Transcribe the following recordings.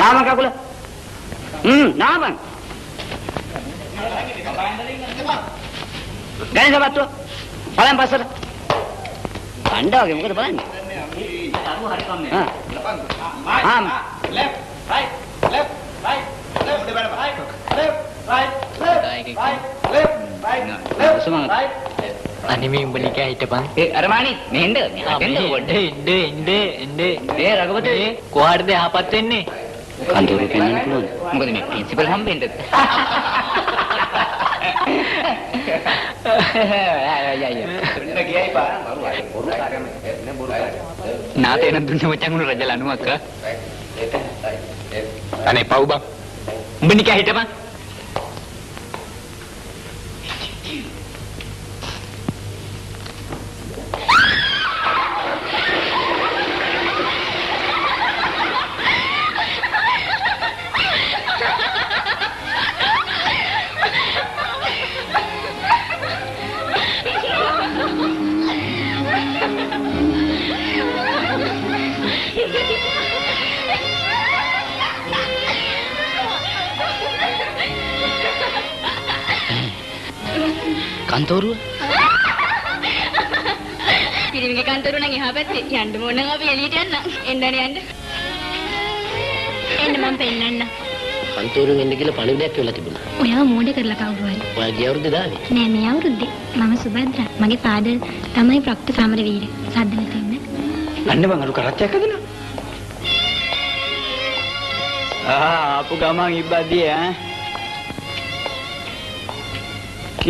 නාම කකුල. නාම. ගණන් සබත්තු. බලන්න පස්සට. අඬා වගේ මොකද බලන්නේ? අරුව හරි කම්මේ. left right left right left right left right left right left right අනිමේ උඹ නිකන් හිටපන්. ඒ අරමානි මෙහෙන්ද? එන්නේ. ඒ රඝුපති කොහාටද යහපත් වෙන්නේ? කන්දෝරේ පෙන්වන්න පුළුවන්. මොකද මේ ප්‍රින්සිපල් හම්බෙන්නද? නාතේන දුන්නේ මචං උණු රජල අනුමක. අනේ පව් බං. උඹ නිකන් හිටපන්. කන්තෝරුව පිරිමිගේ කන්තෝරුව නම් එහා පැත්තේ යන්න ඕන නම් අපි එළියට යන්න. එන්න. එන්න මම පෙන්නන්න. කන්තෝරුවෙන් එන්න කියලා පණිවිඩයක් වෙලා තිබුණා. ඔයාව මෝඩ කරලා කවුරු හරි. ඔයා ගිය අවුරුද්දේ දාවේ? නෑ මේ අවුරුද්දේ. මම සුභද්‍රා. මගේ ෆාදර් තමයි ප්‍රොක්ටර් සමරවීර. සද්ද නැති ඉන්න. අන්න බං අලු කරත්තයක් හදනවා. ආපු ගමන් ඉබ්බද්දී ඈ.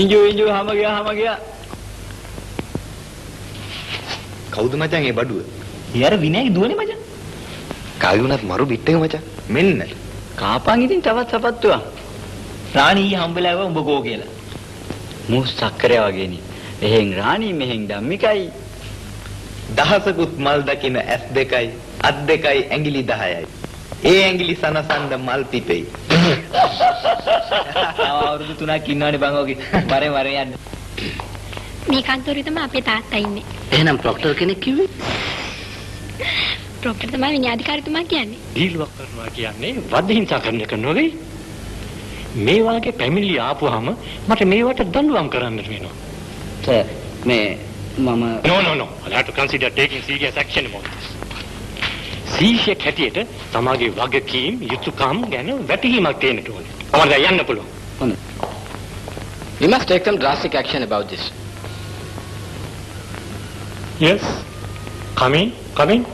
ඉංජු හැම ගියා. කවුද මචං ඒ බඩුව? යාර විනයගේ දුවනේ මචං. කාගේ වුණත් මරු බිට්ටක මචං. මෙන්න. කාපන් ඉතින් තවත් සපත්තුවක්. රාණී හම්බෙලා උඹ ගෝ කියලා. මූ සක්කරය වගේනේ. එහෙන් රාණී මෙහෙන් ධම්මිකයි. දහසකුත් මල් දකින ඇස් දෙකයි, අත් දෙකයි, ඇඟිලි 10යි. ඒ ඇඟිලි සනසන්ද මල් පිපෙයි. අවුරුදු 3ක් ඉන්නවනේ බං ඔගේ. වරේ යන්න. මේ කන්තෝරුවේ තමයි අපේ තාත්තා ඉන්නේ. එහෙනම් ප්‍රොක්ටර් කෙනෙක් කිව්වේ? ප්‍රොක්ටර් තමයි විඤ්ඤාධිකාරීතුමා කියන්නේ. දීල්වක් කරනවා කියන්නේ වදහිංසා කරන එක නෙවෙයි. මේ වාගේ පැමිණිලි ආපුවාම මට මේවට දඬුවම් කරන්න වෙනවා. සර් මේ මම No. I'll have to consider taking serious action about this. සීෂයක් හැටියට තමාගේ වගකීම් යුතුයකම් ගැන වැටහීමක් තියෙන්න ඕනේ. අපිට යන්න පුළුවන්. හොඳයි. We must take some drastic action about this. Yes. Come in.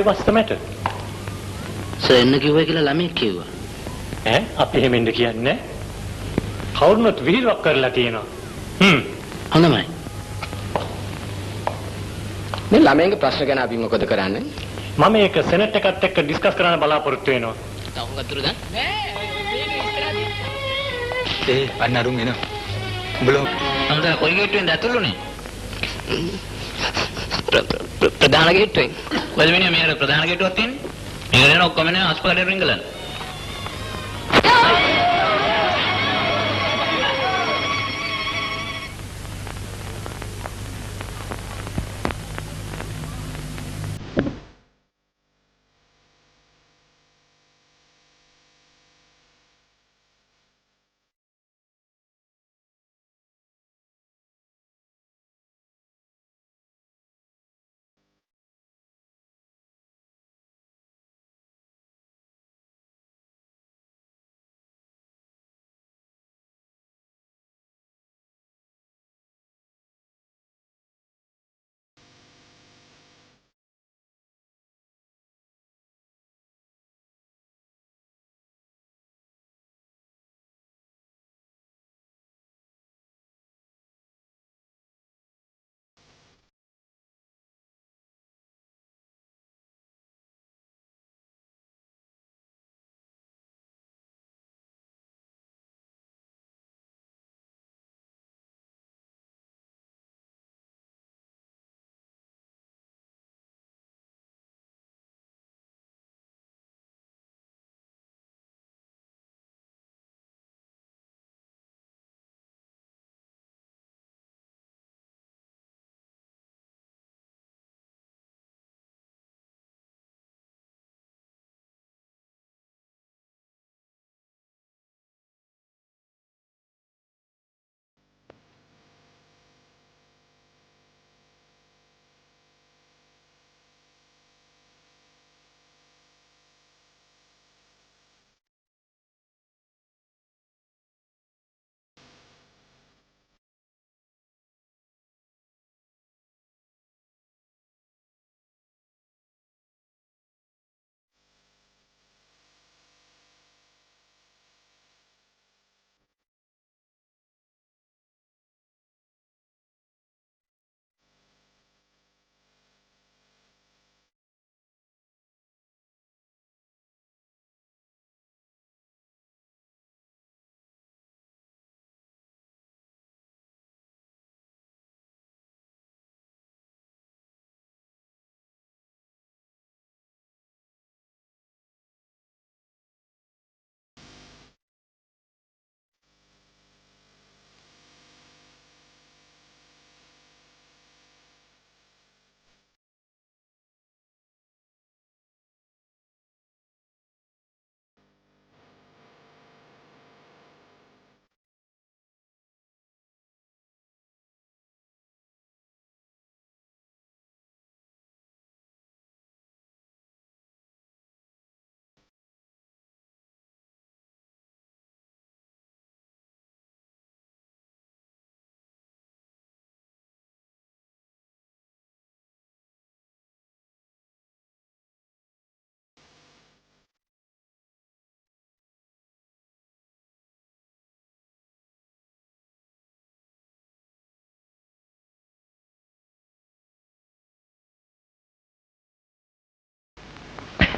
What's the matter? Sir එන්න කිව්වා කියලා ළමෙක් කිව්වා. අපි එහෙම ඉන්න කියන්නේ කවුරුනොත් විහිළුවක් කරලා තියෙනවා. හොඳයි. මේ ළමයින්ගේ ප්‍රශ්න ගැන අපි මොකද කරන්නේ? මම ඒක සෙනෙට් එකත් එක්ක ඩිස්කස් කරන්න බලාපොරොත්තු වෙනවා. තවුගත්තුරු දැන්? ඒ අන්නරුන් එනවා. උඹලා අන්තර කොයි ගේට්ටුවෙන්ද ඇතුළුනේ? ප්‍රධාන ගේට්ටුවෙන්. කොහෙද මෙන්න මෙහෙර ප්‍රධාන ගේට්ටුවක් තියෙන්නේ? මේක නේද ඔක්කොම නේ හස්පතාලේ රින්ගලන.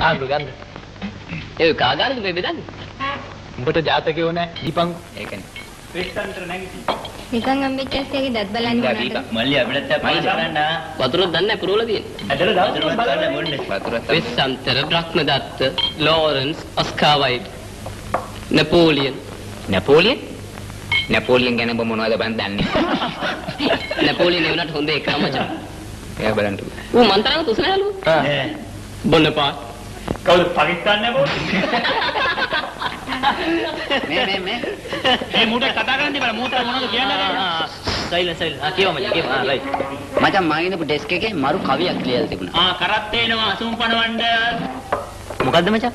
ආඳු ගන්න. ඒ කාගාරද මේ බෙදන්නේ? උඹට ජාතකේ ඕනේ දීපං. ඒකනේ. නිකන් අම්බෙච්චස්ගේ දත් බලන්නේ මොනවද? මල්ලි අපිටත් අපයි කරන්න. වතුරක් දන්නේ නැහැ පුරවලා තියෙන්නේ. ඇදලා දවස් බලන්න බොන්නේ. වතුරත් Vessantara, Brahmadatta, Lawrence, ඔස්කා wide, Napoleon. Napoleon ගැන ඔබ මොනවද බන් දන්නේ? නැපෝලියන් එවනට හොඳ එකම මචං. එයා බලන්න. ඌ මන්තරංග තුසනහලු. බොන්නපා. කවුද පාකිස්තාන් නේ බෝ? මේ මේ මූට කතා කරන්නේ බල මූට මොනවද කියන්නේ? සයිල. කියව මචං කියව. රයිට්. මචං මම ඉඳපු ඩෙස්ක් එකේ මරු කවියක් ලියලා තිබුණා. කරත් එනවා අසුම් පණවන්න. මොකද්ද මචං?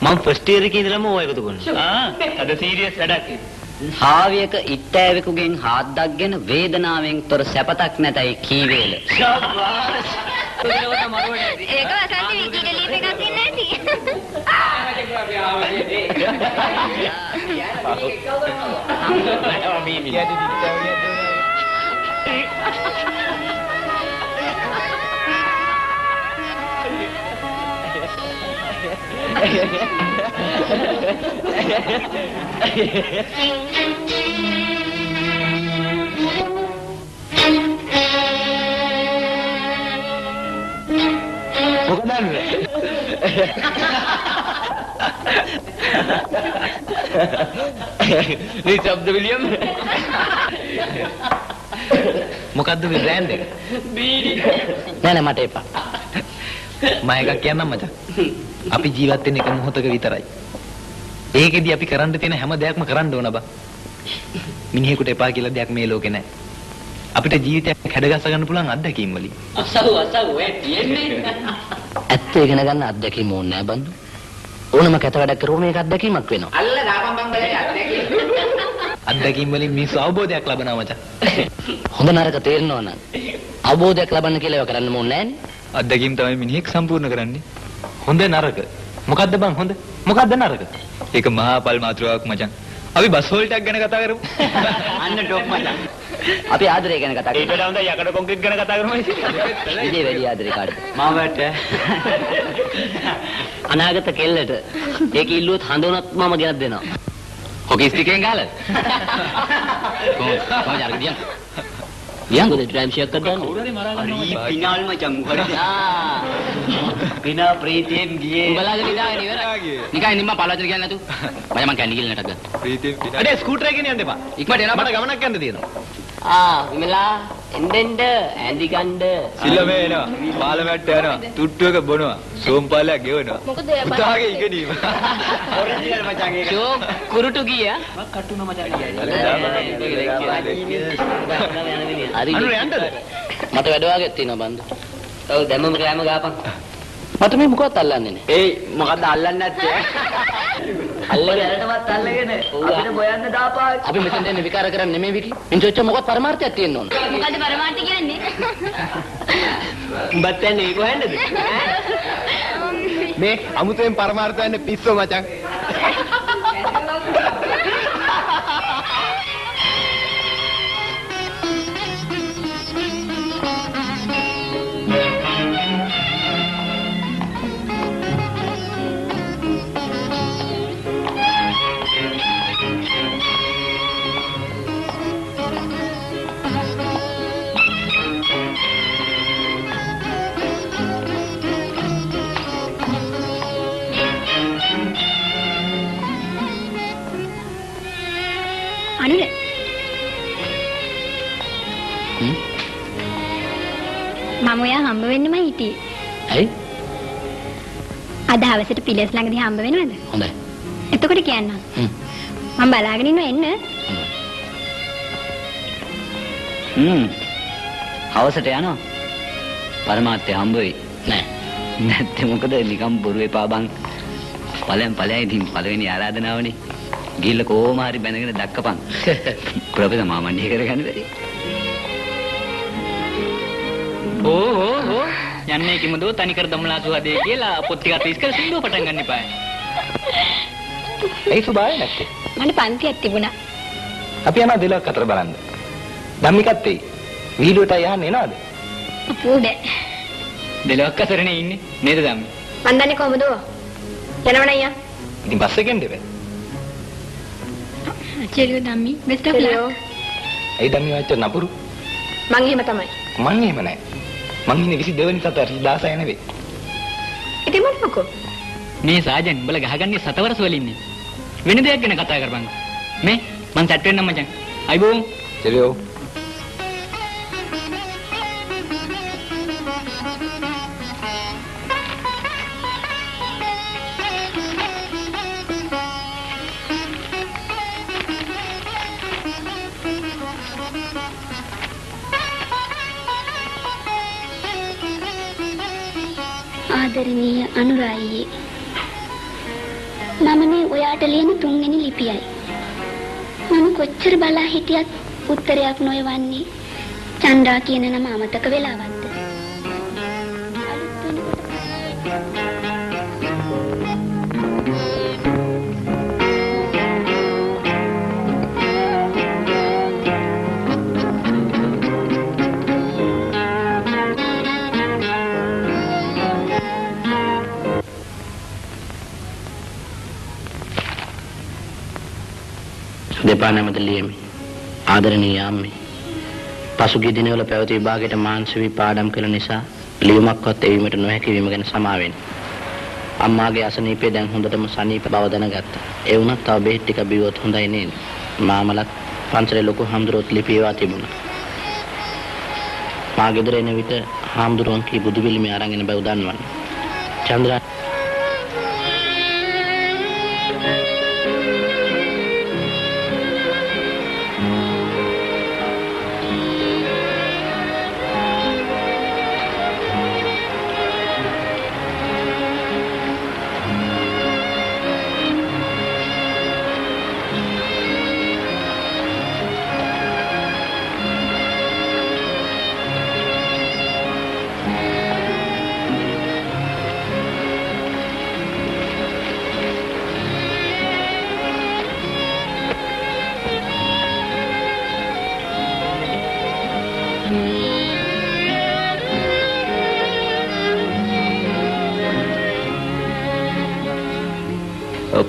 මම ෆස්ට් ඉයර් එකේ ඉඳලම ඕවා එකතු කරනවා. අද සීරියස් වැඩක්. හාවියක ඉත්තෑවෙකුගෙන් හාද්දක්ගෙන වේදනාවෙන් තොර සැපතක් නැතයි කීවේල. ඒක වසන්ත විකීට ලියප එකක් ඉන්නේ මේ ශබ්ද විලියම් මොකද්ද මේ බ්‍රෑන්ඩ් එක? නෑ මට එපා. මම එකක් කියන්නම් මචං. අපි ජීවත් වෙන්නේ එක මොහොතක විතරයි. ඒකෙදි අපි කරන්න තියෙන හැම දෙයක්ම කරන්න ඕන බා. මිනිහෙකුට එපා කියලා දෙයක් මේ ලෝකේ නැහැ. අපිට ජීවිතයක් හැඩගස්ස ගන්න පුළුවන් අත්දැකීම් වලින්. අසව් ඒ තියෙන්නේ. ඇත්ත ඉගෙන ගන්න අත්දැකීම් ඕනේ නෑ බන්දු. ඕනම කැත වැඩක් කරුවම මේක අත්දැකීමක් වෙනවා. අල්ල දාපම් බං බලේ අත්දැකීම්. අත්දැකීම් වලින් මිනිස්සු අවබෝධයක් ලබනවා මචං. හොඳ නරක තේරෙනවා නම් අවබෝධයක් ලබන්න කියලා ඒවා කරන්න ඕනේ නෑනේ. අත්දැකීම් තමයි මිනිහෙක් සම්පූර්ණ කරන්නේ. හොඳ නරක. මොකද්ද බං හොඳ? මොකද්ද නරක? ඒක මහා පල් මාත්‍රාවක් මචං. අපි බස් හෝල්ටයක් ගැන කතා කරමු. අන්න ඩොක් මචං. අපි ආදරය ගැන කතා ඊට වඩා හොඳ යකඩ කොන්ක්‍රීට් ගැන කතා කරමු. විජේ වැඩි ආදරේ කාටද? මාවට අනාගත කෙල්ලට ඒක ඉල්ලුවොත් හඳුනත් මම ගෙනත් දෙනවා. හොකි ස්ටිකෙන් ගාලා. කොහොමද අර ගියන්? ගියන් ගොඩ ඩ්‍රයිව් ෂෙක් කරගන්න. හරි පිනාල් මචං මොකද? පිනා ප්‍රීතියෙන් ගියේ. උඹලාගේ නිදාගෙන ඉවරයි. නිකන් නිම්ම පළවතර කියන්නේ නැතු. මම කැන්ඩි ගිල නැටක් ගත්තා. ප්‍රීතියෙන් පිටා. අනේ ස්කූටර් එකේ ගෙනියන්න එපා. ඉක්මනට එනවා. මට ගමනක් යන්න තියෙනවා. විමලා එන්නෙන්ද ඇඳි ගන්න. සිල්ලමේ එනවා. පාලමැට්ට යනවා. තුට්ටු එක බොනවා. සෝම්පාලයක් ගෙවනවා. මොකද පුතාගේ ඉගෙනීම. ඔරිජිනල් මචං ඒක. ෂෝ කුරුටු ගියා. හරි. අනුර යන්නද? මට වැඩ වාගෙත් තියෙනවා බන්දු. ඔව් දැම්මම කෑම ගාපන්. මට මේ මොකවත් අල්ලන්නේ නැහැ. ඒයි මොකද්ද අල්ලන්නේ නැත්තේ? අල්ලගෙන දැනටමත් අල්ලගෙන අපිට බොයන්න දාපා. අපි මෙතෙන් දෙන්නේ විකාර කරන්නේ නෙමෙයි විකි. මිනිස්සු මොකවත් පරමාර්ථයක් තියෙන්න ඕන. මොකද පරමාර්ථ කියන්නේ? උඹත් යන්නේ කොහෙන්ද? මේ අමුතෙන් පරමාර්ථ වෙන්නේ පිස්සෝ මචං. අනුල මම ඔයා හම්බ වෙන්නම හිටියේ. ඇයි? අද හවසට පිලස් ළඟදී හම්බ වෙනවද? හොඳයි. එතකොට කියන්න. මම බලාගෙන ඉන්නවා එන්න. හවසට යනවා. පරමාර්ථය හම්බ වෙයි. නෑ. නැත්නම් මොකද නිකම් බොරු එපා බං. ඵලයන් ඉතින් පළවෙනි ආරාධනාවනේ. ගිහිල්ලා කොහොම හරි බැනගෙන දැක්කපන්. ප්‍රොෆෙසර් මාමණ්ඩිය කරගන්න බැරි. ඕ යන්නේ කිමදෝ තනිකර දමලාසු හදේ කියලා පොත් ටික අත ඉස්කර සින්දුව පටන් ගන්න එපා. ඒ සුබාය නැත්තේ. මට පන්තියක් තිබුණා. අපි යනවා දෙලක් අතර බලන්න. ධම්මිකත් එයි. වීඩියෝට යහන්න එනවද? අපුඩ. දෙලොක් අතරනේ ඉන්නේ නේද ධම්මි? මන් දන්නේ කොහමද? යනවනේ අයියා. ඉතින් බස් එකෙන් දෙවේ. චෙලියෝ ධම්මි බෙස්ට් ඔෆ් ලක්. ඒ ධම්මි වාච්ච නපුරු. මං එහෙම තමයි. මං එහෙම නැහැ. මං ඉන්නේ 22 වෙනි සතර 16 නෙවෙයි. ඉතින් මොකෝ? මේ සාජන් උඹලා ගහගන්නේ සතවරස වලින්නේ. වෙන දෙයක් ගැන කතා කරපන්. මේ මං සැට් වෙන්නම් මචං. අයිබෝ. චෙලියෝ. ආදරණීය අනුරායි, මම මේ ඔයාට ලියන 3 වෙනි ලිපියයි. මම කොච්චර බලා හිටියත් උත්තරයක් නොයවන්නේ චන්ද්‍රා කියන නම අමතක වෙලාවක්ද? දෙපා නැමත ලියමි. ආදරණීය අම්මේ. පසුගිය දිනවල පැවති විභාගයට මාංශ වී පාඩම් කළ නිසා ලියුමක්වත් එවීමට නොහැකි වීම ගැන සමා වෙන්න. අම්මාගේ අසනීපය දැන් හොඳටම සනීප බව දැනගත්තා. ඒ වුණත් තව බෙහෙත් ටික බිව්වොත් හොඳයි නේද? මාමලත් පන්සලේ ලොකු හාමුදුරුවෝත් ලිපියවා තිබුණා. මා ගෙදර එන විට හාමුදුරුවන් කී බුදු පිළිමය අරන් එන බව දන්වන්න. චන්ද්‍රා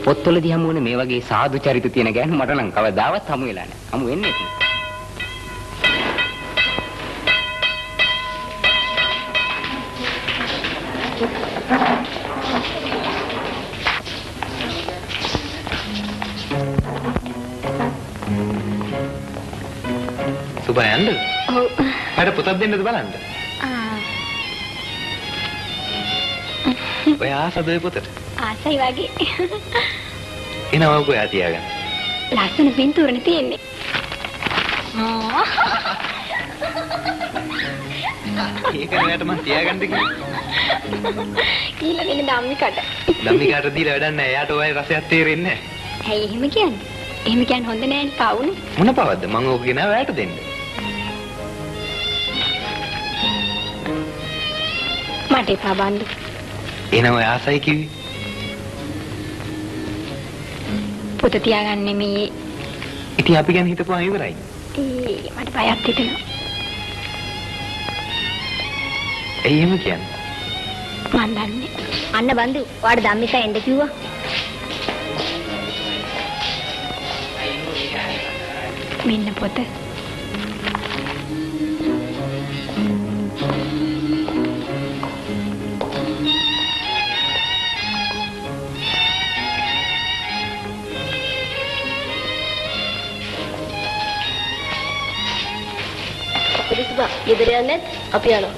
පොත්වලදී හමු වෙන මේ වගේ සාදු චරිත තියෙන ගෑනු මට නම් කවදාවත් හමු වෙලා නැහැ. හමු වෙන්නේ නැහැ. සුබා යන්න. ඔව්. මට පොතක් දෙන්නද බලන්න. ඔය ආසද ඔය පොතට? ආසයි වගේ. එනවා ඔක යා තියාගන්න. ලස්සන පින්තූරනේ තියෙන්නේ. ඒක නෑට මං තියාගන්නද කිව්වේ. කීලා වෙන ධම්මිකට. ධම්මිකාට දීලා වැඩක් නෑ. එයාට ඔය රසයක් තේරෙන්නේ නෑ. ඇයි එහෙම කියන්නේ? එහෙම කියන්නේ හොඳ නෑනේ පවුනේ. මොන පවද්ද? මං ඕක ගෙනාව එයාට දෙන්න. මට එපා බන්දු. එනවා ඔය ආසයි කිව්වේ. පොත තියාගන්න නෙමෙයි. ඉතින් අපි ගැන හිතපුවා ඉවරයි. මට බයක් හිතෙනවා. ඇයි එහෙම කියන්නේ? මන් දන්නේ. අන්න බන්දු ඔයාට ධම්මිකා එන්න කිව්වා. මෙන්න පොත. ඉතින් ගෙදර යන්නේ අපි යනවා.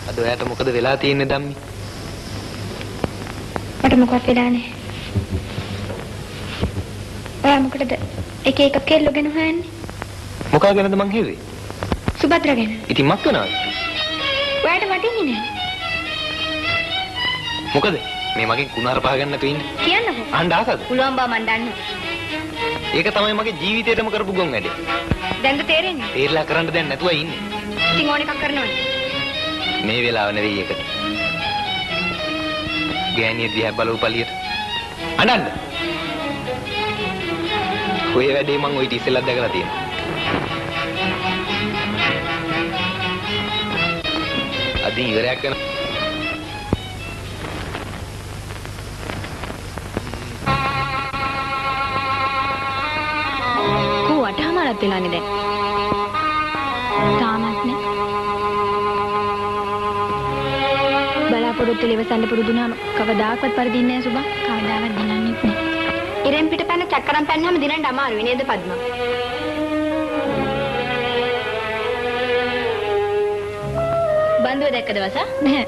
අද ඔයාට මොකද වෙලා තියෙන්නේ ධම්මි? මට මොකක්ද වෙලා නැහැ. ඔයා මොකටද එක එක කෙල්ලගෙන හොයන්නේ? මොකා ගැනද මං හෙව්වේ? සුභද්‍ර ගැන. ඉතින් මක් වෙනවද? ඔයාට වටින්නේ නැහැ. මොකද? මේ මගෙන් කුණාර පහ ගන්න නැතුව ඉන්නේ. කියන්නකෝ. අහන්න ආසද? පුළුවන් බා මන් දන්නවා. ඒක තමයි මගේ ජීවිතේටම කරපු ගොන් වැඩේ. දැන්ද තේරෙන්නේ? තේරලා කරන්න දැන් නැතුවයි ඉන්නේ. ඉතින් ඕන එකක් කරනවනේ. මේ වෙලාව නෙවෙයි එකට. ගෑණිය දිහා බලව පළියට. අඬන්න. ඔය වැඩේ මං ඔය ඉතිසෙල්ලක් දැකලා තියෙනවා. අද ඉවරයක් කරන කොහොටමාරත් වෙලානේ දැන්. තාමත් නෑ. බලාපොරොත්තු ඉවසන්න පුරුදුනාම කවදාකවත් පරිදින්නේ නෑ සුබා. කවදාවත් දිනන්නේ නෑ. ඉරෙන් පිට පැන චක්කරම් පැන්නාම දිනන්න අමාරුයි නේද පද්මා? බන්දුව දැක්කද වසා? නැහැ.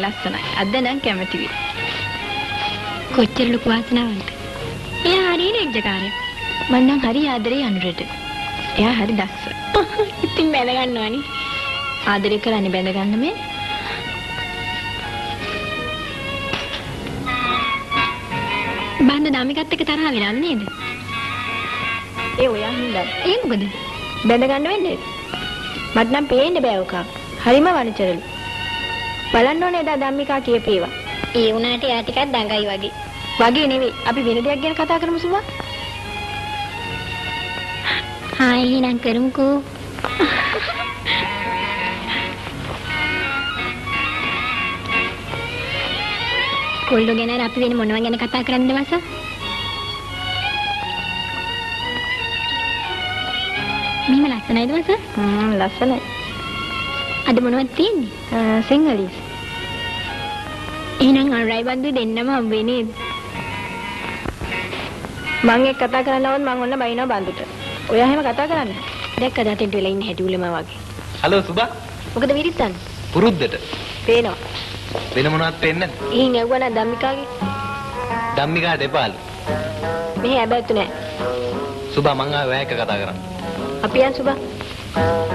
ලස්සනයි. අද නම් කැමති වෙයි. කොච්චර ලොකු වාසනාවක්ද? එයා හරිය නෙජ්ජකාරයා. මං නම් හරි ආදරේ අනුරට. එයා හරි දක්ෂ. ඉතින් බැඳ ගන්නවනේ. ආදරේ කරන්නේ බැඳ ගන්න මේ. බන්ද නාමිකත් එක්ක තරහ වෙනවද නේද? ඒ ඔයා හින්දා. ඒ මොකද? බැඳ ගන්න වෙන්නේ. මට නම් පේන්න බෑ ඔක. හරිම වනචරලු. බලන්න ඕනේ එදා ධම්මිකා කියපේවා. ඒ උනාට එයා ටිකක් දඟයි වගේ. වගේ නෙවෙයි. අපි වෙන දෙයක් ගැන කතා කරමු සුවා. හායි එහෙනම් කරමුකෝ. කොල්ලෝ ගැන අපි වෙන මොනවා ගැන කතා කරන්නද වස? මීම ලස්සනයිද වස? ලස්සනයි. අද මොනවද තියෙන්නේ? සිංහලිස්. එහෙනම් අරයි බන්දු දෙන්නම හම්බෙන්නේ නේද? මං එක්ක කතා කරනවොත් මං ඔන්න බයිනවා බන්දුට. ඔයා එහෙම කතා කරන්නේ. දැක්කද අතෙන්ට වෙලා ඉන්න හැටි උලම වගේ. හලෝ සුබා. මොකද විරිත්තන්නේ? පුරුද්දට. පේනවා. වෙන මොනවත් පේන්නේ නැද්ද? ඉහින් ඇව්වා නම් ධම්මිකාගේ. ධම්මිකාට එපාලු. මෙහෙ ඇබැත්තු නෑ. සුබා මං ආවේ ඔයා එක්ක කතා කරන්න. අපි යන් සුබා.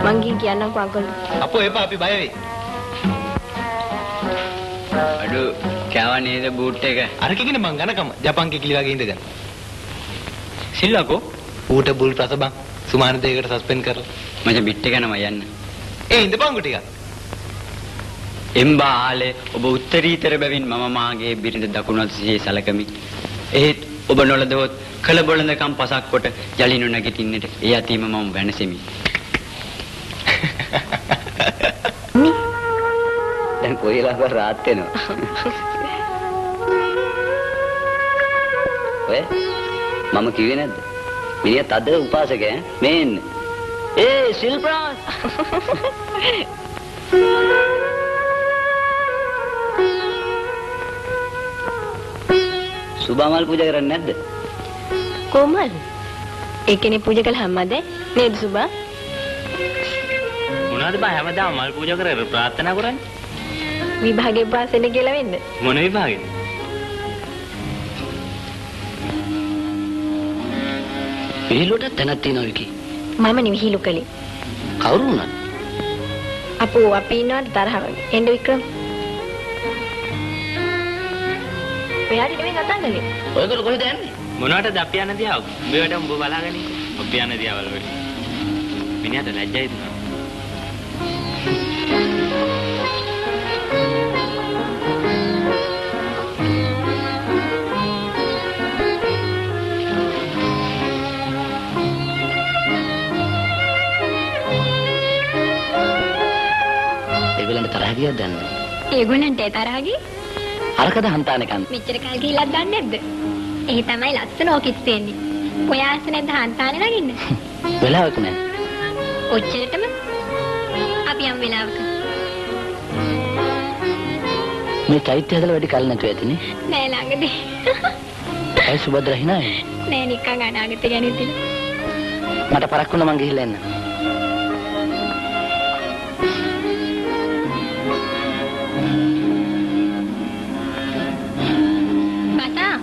මං ගිහින් කියන්නම්කෝ අංකල්. අපෝ එපා අපි බය වෙයි. අඩු කෑවා නේද බූට් එක? අර කිකිනේ මං ගනකම ජපන් කිකිලි වගේ ඉඳගෙන. සිල්ලකෝ ඌට බුල් රස බං. සුමාන දෙයකට සස්පෙන්ඩ් කරලා. මචං බිට් එක යනවා යන්න. ඒ ඉඳපන්කෝ ටිකක්. එම්බාලේ ඔබ උත්තරීතර බැවින් මම මාගේ බිරිඳ දකුණත් සිහි සලකමි. එහෙත් ඔබ නොලදවොත් කළ බොළඳකම් පසක් කොට යලි නොනැගිටින්නට ඒ අතීම මම වෙනසෙමි. දැන් කොයිලාක රාත් වෙනවා. ඔය මම කිව්වේ නැද්ද? මිනිහා තද උපාසක ඈ මේ එන්න. ඒ සිල්ප්‍රාස්. සුබමල් පූජා කරන්නේ නැද්ද? කොමල්. ඒකනේ පූජා කළාමද නේද සුබා? මොනවද බා හැමදාම මල් පූජා කරලා ප්‍රාර්ථනා කරන්නේ? විභාගේ පාස් වෙන්න කියලා වෙන්න. මොන විභාගෙද? විහිළුවට තැනක් තියෙනවා විකි. මම නෙවෙයි හිලු කලේ. කවුරු වුණත් අපෝ අපි ඉන්නවට තරහ වගේ. එන්න වික්‍රම. මෙයාට නෙවෙයි කතා කළේ. ඔයගොල්ලෝ කොහෙද යන්නේ? මොනවටද අපි යන දියාව? උඹට උඹ බලාගෙන ඉන්න. අපි යන දියාවල වෙයි. මිනිහට ලැජ්ජයි දුනා. ඒගොල්ලන්ට තරහ ගියද දන්නේ? ඒගොල්ලන්ට තරහ ගියේ අරකද හන්තානකන්. මෙච්චර කල් ගිහිල්ලා දන්නේ නැද්ද? ඒ තමයි ලස්සන ඕකෙත් තියෙන්නේ. ඔය ආස නැද්ද හන්තානේ නගින්න? වෙලාවක නෑ. ඔච්චරටම අපි යම් වෙලාවක මේ චෛත්‍ය හදලා වැඩි කල් නැතුව ඇතිනේ. නෑ ළඟදී. ඇයි සුබද්‍රා හිනාවේ? නෑ නිකන් අනාගතේ ගැන හිතලා. මට පරක් වුණා මං ගිහිල්ලා එන්න. බසා.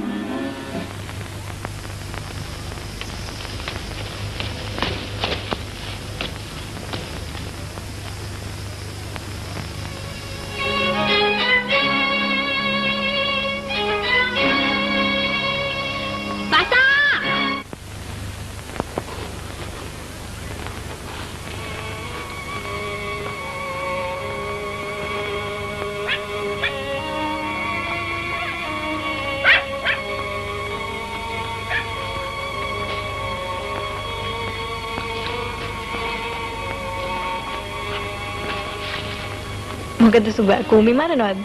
මොකද සුබ කූමි මරනවද?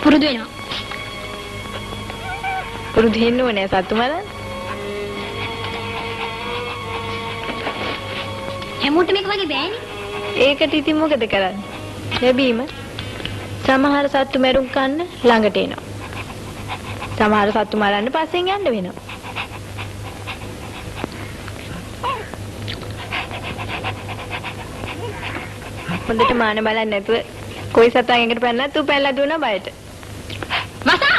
පුරුදු වෙනවා. පුරුදු වෙන්න ඕනේ සත්තු මරන්න. හැමෝටම එක වගේ බෑනේ. ඒකට ඉතින් මොකද කරන්නේ? ලැබීම. සමහර සත්තු මරුන් කන්න ළඟට එනවා. සමහර සත්තු මරන්න පස්සෙන් යන්න වෙනවා. හොඳට මාන බලන්නේ නැතුව කොයි සතා එකට පැනනත් ඌ පැනලා දුවනවා බයට. බසා.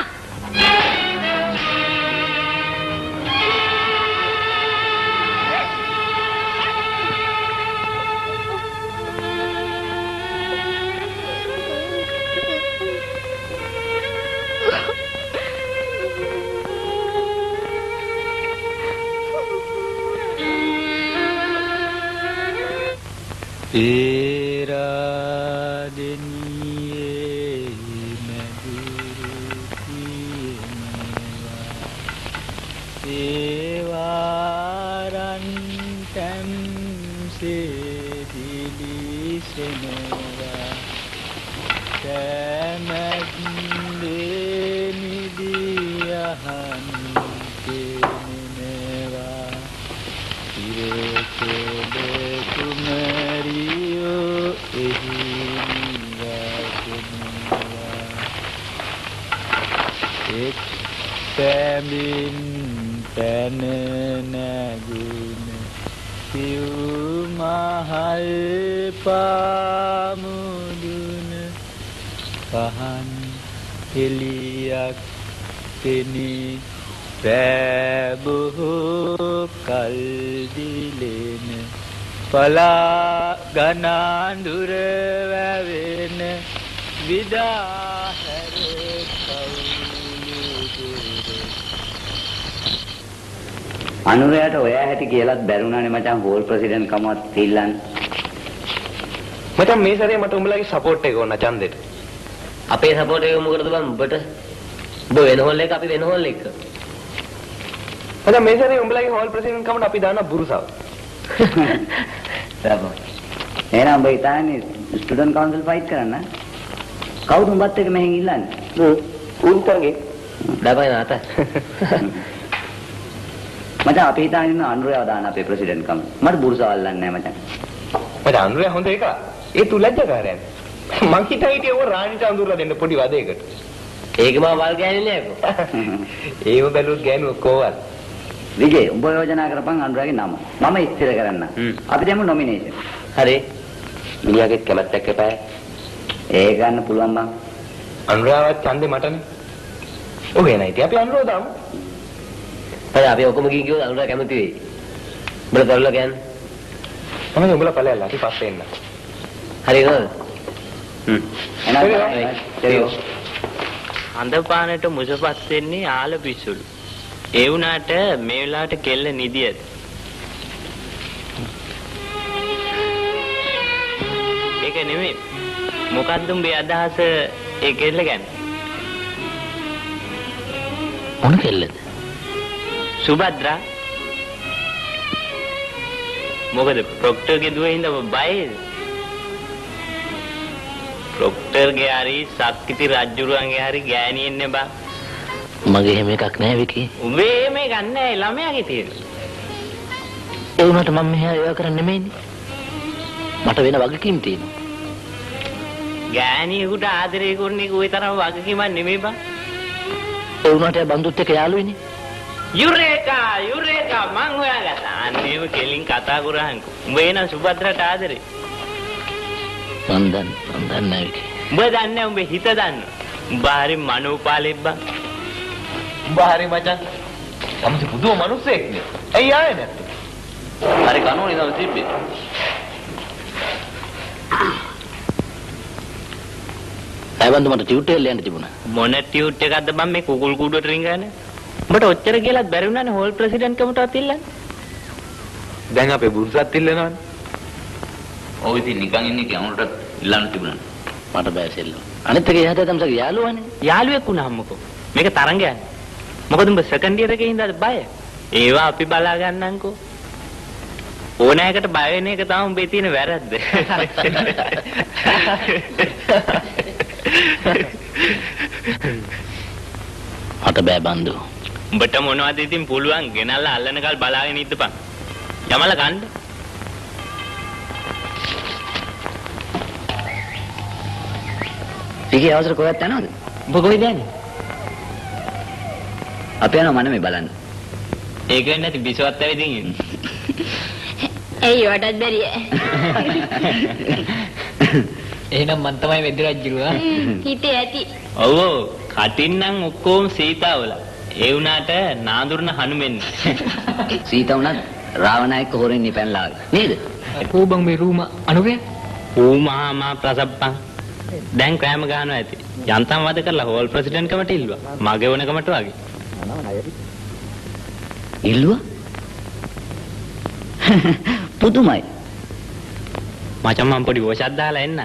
පලා ගනාඳුර වැවෙන විදාහැර අනුරයට ඔයා හැටි කියලාත් බැරුණානේ මචං හෝල් ප්‍රෙසිඩන්ට් කමවත් තිල්ලන්න. මචං මේ සැරේ මට උඹලගේ සපෝට් එක ඕන ඡන්දෙට. අපේ සපෝට් එක මොකටද බං උඹට? උඹ වෙන හෝල් එක අපි වෙන හෝල් එක. මචං මේ සැරේ උඹලගේ හෝල් ප්‍රෙසිඩන්ට් කමට අපි දානවා බුරුසාව. එහෙනම් උඹ ඉතාලේ ස්ටුඩන්ට් කවුන්සිල් ෆයිට් කරන්න. කවුද උඹත් එක්ක මෙහෙන් ඉල්ලන්නේ? උන්තරගේ. ඩබයි නාත. මචං අපි හිතාගෙන ඉන්න අනුරයව දාන්න අපේ ප්‍රෙසිඩන්ට් කම. මට බුරුසාව අල්ලන්නේ නැහැ මචං. මචං අනුරය හොඳ එක. ඒ තු ලැජ්ජාකාරයන්. මං හිටියේ ඕ රාණිට අඳුරලා දෙන්න පොඩි වදයකට. ඒක මම වල් ගෑනේ නෑකෝ. ඒව බැලුවොත් ගෑනුව කොහොමද? විජේ උඹ යෝජනා කරපන් අනුරගේ නම. මම ඉස්තිර කරන්න. අපි දෙමු නොමිනේෂන්. හරි. මිනිහාගේ කැමැත්තක් එපායි. ඒක ගන්න පුළුවන් බං. අනුරාවත් ඡන්දේ මටනේ. ඔව් එනයි. ඉතින් අපි අනුරව දාමු. හරි අපි ඔක්කොම ගිහින් ගියොත් අනුරා කැමති වෙයි. උඹලා කරලා කියන්නේ. තමයි උඹලා ඵලයල්ලා අපි පස්සේ එන්න. හරි නේද? එහෙනම් හඳපානට මුසපත් වෙන්නේ ආල පිස්සුළු. ඒ වුණාට මේ වෙලාවට කෙල්ල නිදියද? ඒක නෙමෙයි. මොකද්ද උඹේ අදහස ඒ කෙල්ල ගැන? මොන කෙල්ලද? සුභද්‍රා. මොකද ප්‍රොක්ටර්ගේ දුවේ හින්දා බයද? ડોක්ටර්ගේ හරි සක්විති රජුරුවන්ගේ හරි ගෑණියෙන්නේ බං. මගේ එහෙම එකක් නෑ විකි. උඹේ මේ ගන්නෑ ළමයාගේ තියෙන. ඒ වුණාට මම මෙහා ඒවා කරන්නේ නෙමෙයිනේ. මට වෙන වගකීම් තියෙනවා. ගෑණියෙකුට ආදරය කරන එක ওই තරම් වගකීමක් නෙමෙයි බං. ඒ වුණාට බන්දුත් එක්ක යාළුවෙනේ. යුරේකා මං හොයාගත්තා. අන්නේම කෙලින් කතා කරහන්කෝ. උඹ එන සුභද්‍රට ආදරේ. මන් දන්නේ නෑ විකි. උඹ දන්නේ උඹ හිත දන්නවා. උඹ හරි මනෝපාලෙක් බං. උඹ හරි මචං. සමහර පුදුම මිනිස්සෙක් නේ. ඇයි ආයේ නැත්තේ? හරි කනෝනේ තමයි තිබ්බේ. ඇබන්ද මට ටියුට් එකේ යන්න තිබුණා. මොන ටියුට් එකක්ද බං මේ කුකුල් කූඩුවට රින්ගන්නේ? උඹට ඔච්චර කියලාත් බැරි වුණානේ හෝල් ප්‍රෙසිඩන්ට් කමටවත් ඉල්ලන්න. දැන් අපේ බුරුසත් ඉල්ලනවනේ. ඔව් ඉතින් නිකන් ඉන්නේ කියනකට ඉල්ලන්න තිබුණා. මට බෑ සෙල්ලම්. අනිත් එක එහාට තමසගේ යාළුවානේ. යාළුවෙක් වුණාම්මකෝ. මේක තරංගයක්. මොකද උඹ සෙකන්ඩ් ඉයර් එකේ ඉඳලා බය. ඒවා අපි බලා ගන්නම්කෝ. ඕනෑකට බය වෙන එක තමයි උඹේ තියෙන වැරද්ද. මට බෑ බන්දු. උඹට මොනවද ඉතින් පුළුවන් ගෙනල්ලා අල්ලනකල් බලාගෙන ඉඳපන්. යමල ගන්න. විකි අවසර කොහෙද යනවද? උඹ කොහෙද යන්නේ? අපි යනවා මනමේ බලන්න. ඒක වෙන්නේ නැති බිසවත් ඇවිදින් ඉන්නේ. ඇයි වටත් බැරිය? එහෙනම් මන් තමයි වෙද්දි රජුරුවා. හිතේ ඇති. ඔව් කටින්නම් ඔක්කොම සීතාවල. ඒ වුණාට නාඳුරන හනුමෙන්. සීතා උනත් රාවණායක හොරෙන් ඉපැනලා නේද? කෝබන් මේ රූම අනුරේ? ඌමහා ප්‍රසප්පන්. දැන් කෑම ගහනවා ඇති. යන්තම් වද කරලා හෝල් ප්‍රෙසිඩන්ට් කමට ඉල්ලුවා. මගේ වුණකමට වගේ. ඉල්ලුවා? පුදුමයි. මචං මම පොඩි වෝෂක් දාලා එන්න.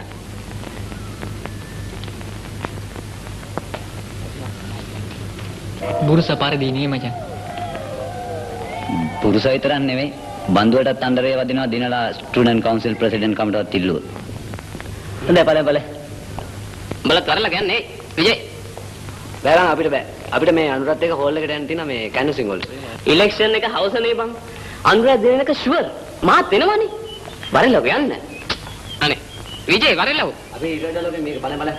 බුරුස පාරදී නේ මචං. පුරුෂ විතරක් නෙවෙයි බන්දුවටත් අnder ඒ වදිනවා දිනලා ස්ටුඩන්ට් කවුන්සිල් ප්‍රෙසිඩන්ට් කමටවත් ඉල්ලුවා. හොඳයි බලන්න. උඹලා කරලා ගන්නේ විජේ. බෑරන් අපිට බෑ. අපිට මේ අනුරත් එක හෝල් එකට යන්න තියෙනවා මේ කැන්වසින් වලට. ඉලෙක්ෂන් එක හවසනේ බං. අනුරා දෙන එක ෂුවර්. මාත් වෙනවනේ. වරෙල්ලව යන්න. අනේ විජේ වරෙල්ලව. අපි ඊළඟ මේක බලන්න.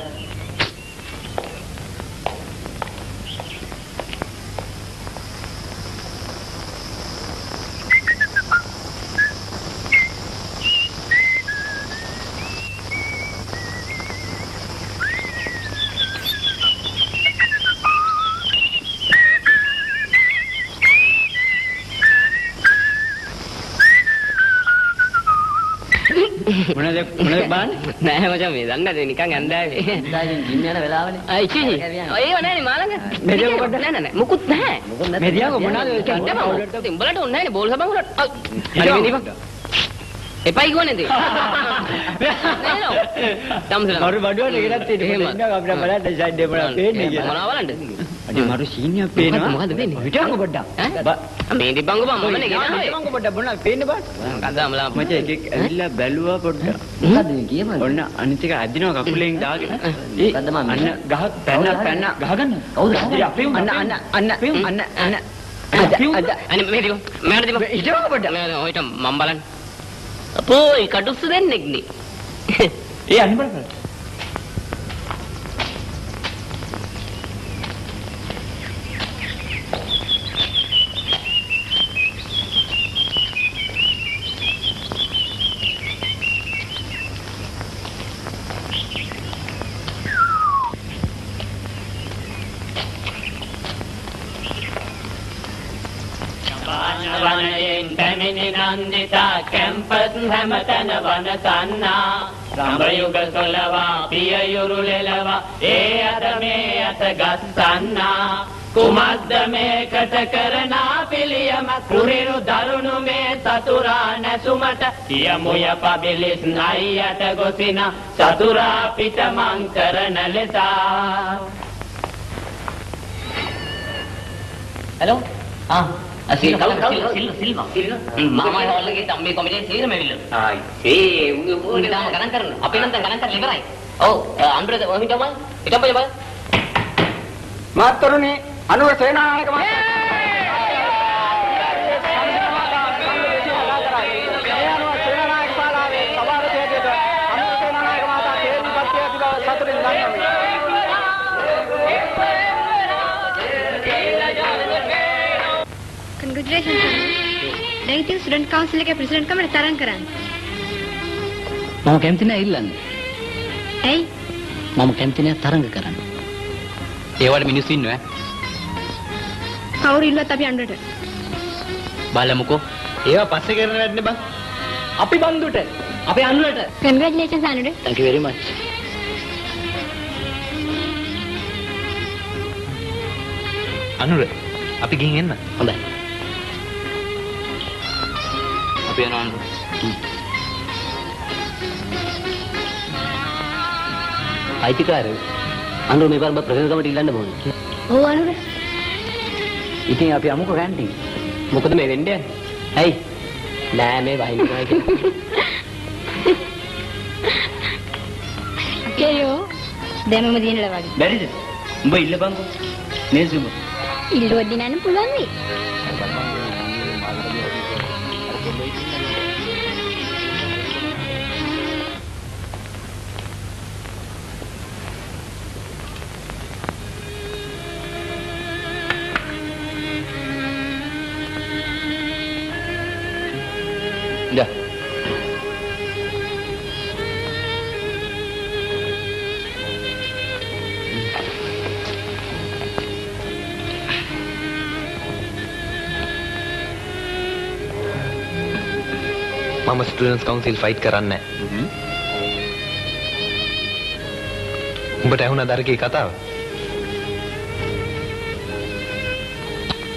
මොනද බාන්නේ? නෑ මචං මේ දන්නද නිකන් ඇඳාවේ. දැන් ජිම් යන වෙලාවනේ. අයි චීනි. ඒව නෑනේ මාළඟ. මෙදියම කොට නෑ මුකුත් නෑ. මෙදියම මොනවද කියන්නේ? උඹලට ඕනේ නෑනේ බෝල් සබන් වලට. හරි මෙනිපා. එපයි ගෝනේ දේ. නෑ නෝ. තමසලා. මරු බඩුවට ගෙනත් ඉන්න අපිට බලන්න සයිඩ් එක මොනවද පේන්නේ කියලා. මොනවා බලන්නද? අද මරු සීනියක් පේනවා. මොකද වෙන්නේ? හිටවක පොඩ්ඩක්. මේ දිබංග බං මොනනේ ගෙනාවේ? හිටවක පොඩ්ඩක් මොනවද පේන්නේ බං? කන්දාමලා මචං එකෙක් ඇවිල්ලා බැලුවා පොඩ්ඩක්. මොකද මේ කියමද? ඔන්න අනිත් එක අදිනවා කකුලෙන් දාගෙන. මොකද්ද මම අන්න ගහ පැන්න ගහගන්න. කවුද? අපේ අන්න අනේ මේ දිබං මෑට දිබං හිටවක පොඩ්ඩක්. මම ඔයිට මම බලන්න අපෝ ඒ කටුස්ස දෙන්නෙක් නේ ඒ අන්න බලන්න. වනයෙන් පැමිණි නන්දිතා කැම්පස් හැමතැන වනසන්නා රඹයුග සොලවා පියයුරු ලෙලවා ඒ අත මේ අත ගස්සන්නා කුමද්ද මේකට කරනා පිළියම කුරිරු දරුණු මේ සතුරා නැසුමට යමුය පබිලිස් නයියට ගොසින සතුරා පිට මං කරන ලෙසා. හෙලෝ සිල්වා මාමා හොල්ලගේ තම්බේ කොමිටේ සීරම ඇවිල්ලා. ඒ උන් තාම ගණන් කරනවා. අපි නම් දැන් ගණන් කරලා ඉවරයි. ඔව් අනුරද ඔහින් තමයි. ඊට පස්සේ බලන්න. මාතරුනි අනුර සේනානායක මහතා Congratulations. දැන් ඉතින් ස්ටුඩන්ට් කවුන්සිල් එකේ ප්‍රෙසිඩන්ට් කමට තරම් කරන්න. මම කැමති නෑ ඉල්ලන්නේ. ඇයි? මම කැමති නෑ තරඟ කරන්න. ඒවට මිනිස්සු ඉන්නව කවුරු ඉල්ලුවත් අපි අඬට. බලමුකෝ. ඒවා පස්සේ කරන වැඩනේ බං. අපි බන්දුට අපි අනුරට Congratulations Anura. Thank you very much. Anura අපි ගිහින් එන්න. හොඳයි. අපි යනවා අනුර. අයිතිකාරයෝ අනුර මේ වරම ප්‍රසිද්ධ කමට ඉල්ලන්න ඕනේ. ඔව් අනුර. ඉතින් අපි අමුක කැන්ටින්. මොකද මේ වෙන්නේ? ඇයි? නෑ මේ වහිනවා කියලා. කේයෝ දැමම දිනලා වගේ. බැරිද? උඹ ඉල්ලපන්කෝ. නේද උඹ? ඉල්ලුවත් දිනන්න පුළුවන් වෙයි. જા මම ස්ටුඩන්ට්ස් කවුන්සිල් ෆයිට් කරන්නේ නැහැ. උඹට ඇහුණා දරකේ කතාව?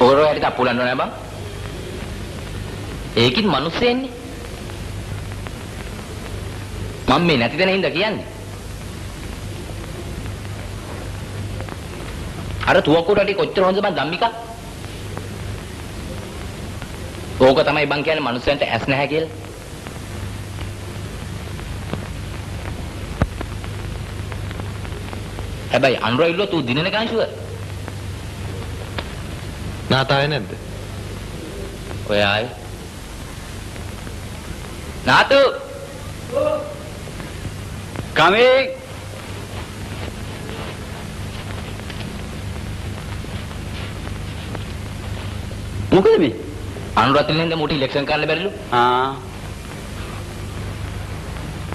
ඕරෝ හරි තප්පුලන්න නෑ බං. ඒකින් මිනිස්සෙන්නේ. මම මේ නැති දෙන හින්දා කියන්නේ. අර තුවක්කුවට ටික කොච්චර හොඳද බං ධම්මිකා? ඕක තමයි බං කියන්නේ මිනිස්සුන්ට ඇස් නැහැ කියලා. හැබැයි අන්රොයිල්ලෝ තු දිනන ගාන්ෂුව. නාතාවේ නැද්ද? ඔය ආයේ. නාතු. කමින් මොකද මේ අනුරත්නෙන්ද මොටි ඉලෙක්ෂන් කරන්න බැරිලු.